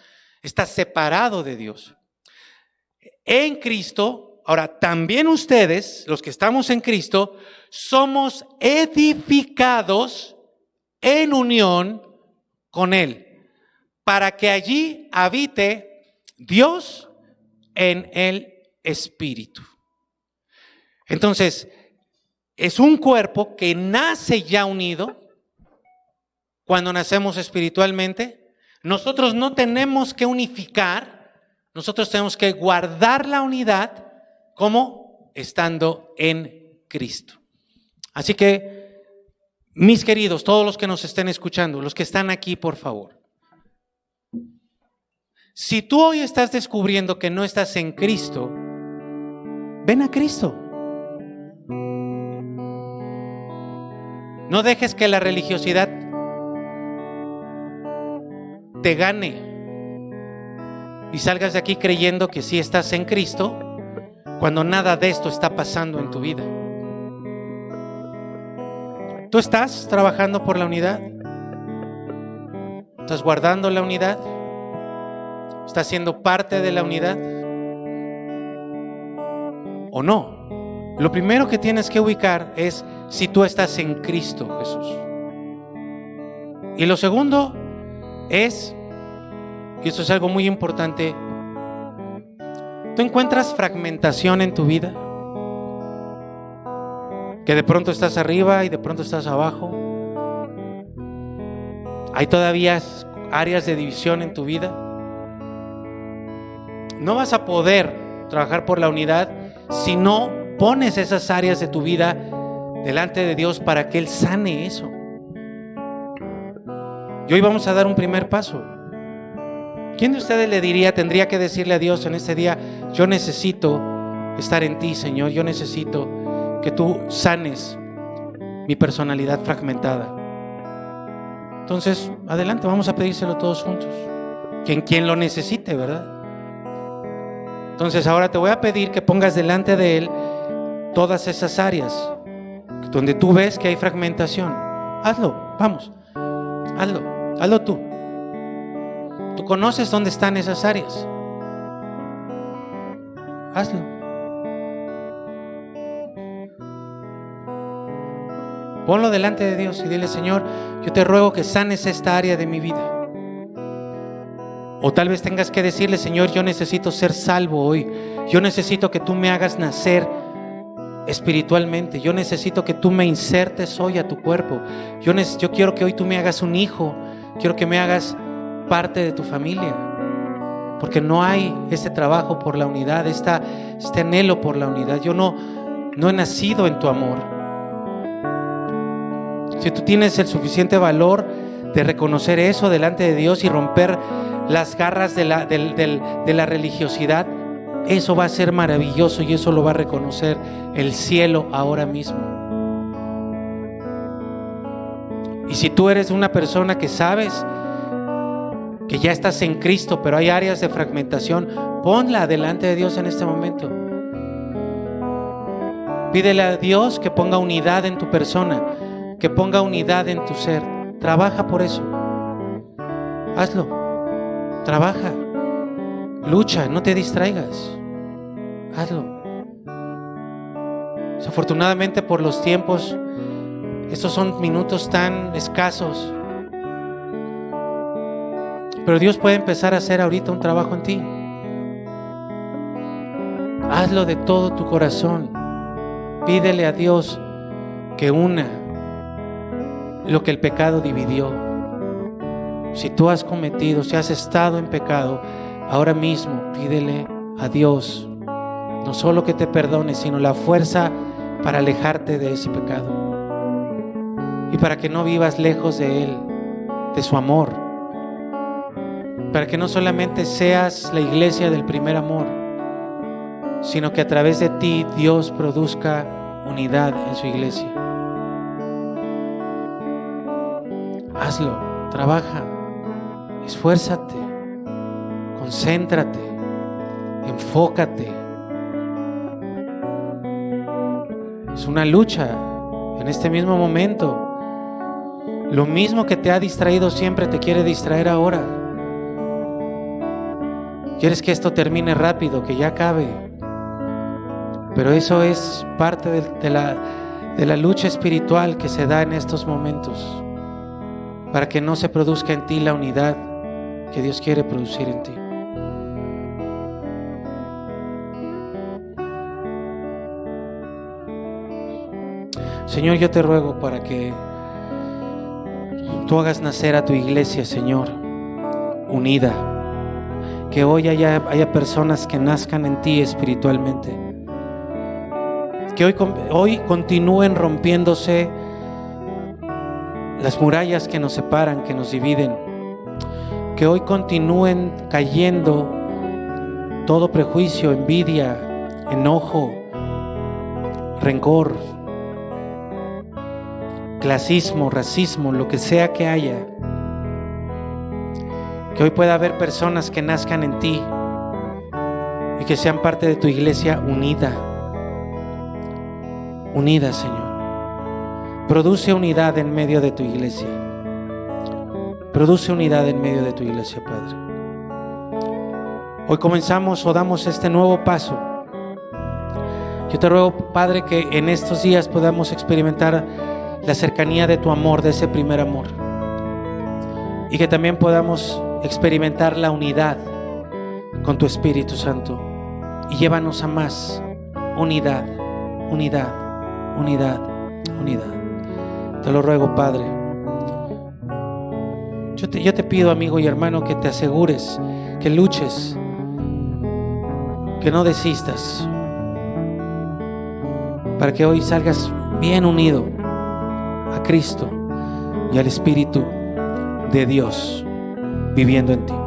estás separado de Dios. En Cristo, ahora también ustedes, los que estamos en Cristo, somos edificados en unión con Él, para que allí habite Dios en el Espíritu. Entonces, es un cuerpo que nace ya unido. Cuando nacemos espiritualmente, nosotros no tenemos que unificar, nosotros tenemos que guardar la unidad como estando en Cristo. Así que, mis queridos, todos los que nos estén escuchando, los que están aquí, por favor, si tú hoy estás descubriendo que no estás en Cristo, ven a Cristo. No dejes que la religiosidad te gane y salgas de aquí creyendo que sí estás en Cristo cuando nada de esto está pasando en tu vida. ¿Tú estás trabajando por la unidad? ¿Estás guardando la unidad? ¿Estás siendo parte de la unidad? ¿O no? Lo primero que tienes que ubicar es si tú estás en Cristo Jesús. Y lo segundo es, y esto es algo muy importante, ¿tú encuentras fragmentación en tu vida? Que de pronto estás arriba y de pronto estás abajo. ¿Hay todavía áreas de división en tu vida? No vas a poder trabajar por la unidad si no pones esas áreas de tu vida delante de Dios para que Él sane eso. Y hoy vamos a dar un primer paso. ¿Quién de ustedes le diría, tendría que decirle a Dios en este día: yo necesito estar en ti, Señor, yo necesito que tú sanes mi personalidad fragmentada? Entonces, adelante, vamos a pedírselo todos juntos. Quien lo necesite, ¿verdad? Entonces, ahora te voy a pedir que pongas delante de Él todas esas áreas donde tú ves que hay fragmentación. Hazlo, vamos, hazlo tú. Tú conoces dónde están esas áreas. Hazlo. Ponlo delante de Dios y dile: Señor, yo te ruego que sanes esta área de mi vida. O tal vez tengas que decirle: Señor, yo necesito ser salvo hoy. Yo necesito que tú me hagas nacer espiritualmente. Yo necesito que tú me insertes hoy a tu cuerpo. Yo quiero que hoy tú me hagas un hijo. Quiero que me hagas parte de tu familia. Porque no hay este trabajo por la unidad, este anhelo por la unidad. Yo no he nacido en tu amor. Si tú tienes el suficiente valor de reconocer eso delante de Dios y romper las garras de la religiosidad, eso va a ser maravilloso y eso lo va a reconocer el cielo ahora mismo. Y si tú eres una persona que sabes que ya estás en Cristo, pero hay áreas de fragmentación, ponla delante de Dios en este momento. Pídele a Dios que ponga unidad en tu persona, que ponga unidad en tu ser. Trabaja por eso. Hazlo. Trabaja. Lucha, no te distraigas. Hazlo. Desafortunadamente, por los tiempos, estos son minutos tan escasos. Pero Dios puede empezar a hacer ahorita un trabajo en ti. Hazlo de todo tu corazón. Pídele a Dios que una lo que el pecado dividió. Si tú has cometido, si has estado en pecado, ahora mismo pídele a Dios no solo que te perdone, sino la fuerza para alejarte de ese pecado y para que no vivas lejos de Él, de su amor, para que no solamente seas la iglesia del primer amor, sino que a través de ti Dios produzca unidad en su iglesia. Hazlo, trabaja, esfuérzate, concéntrate, enfócate. Es una lucha en este mismo momento. Lo mismo que te ha distraído siempre te quiere distraer ahora. Quieres que esto termine rápido, que ya acabe. Pero eso es parte de la lucha espiritual que se da en estos momentos, para que no se produzca en ti la unidad que Dios quiere producir en ti. Señor, yo te ruego para que tú hagas nacer a tu iglesia, Señor, unida. Que hoy haya personas que nazcan en ti espiritualmente. Que hoy continúen rompiéndose las murallas que nos separan, que nos dividen. Que hoy continúen cayendo todo prejuicio, envidia, enojo, rencor, clasismo, racismo, lo que sea que haya. Que hoy pueda haber personas que nazcan en ti y que sean parte de tu iglesia unida. Unida, Señor. Produce unidad en medio de tu iglesia. Produce unidad en medio de tu iglesia, Padre. Hoy comenzamos o damos este nuevo paso. Yo te ruego, Padre, que en estos días podamos experimentar la cercanía de tu amor, de ese primer amor. Y que también podamos experimentar la unidad con tu Espíritu Santo. Y llévanos a más unidad, unidad, unidad, unidad. Te lo ruego, Padre. Yo te pido, amigo y hermano, que te asegures, que luches, que no desistas, para que hoy salgas bien unido a Cristo y al Espíritu de Dios viviendo en ti.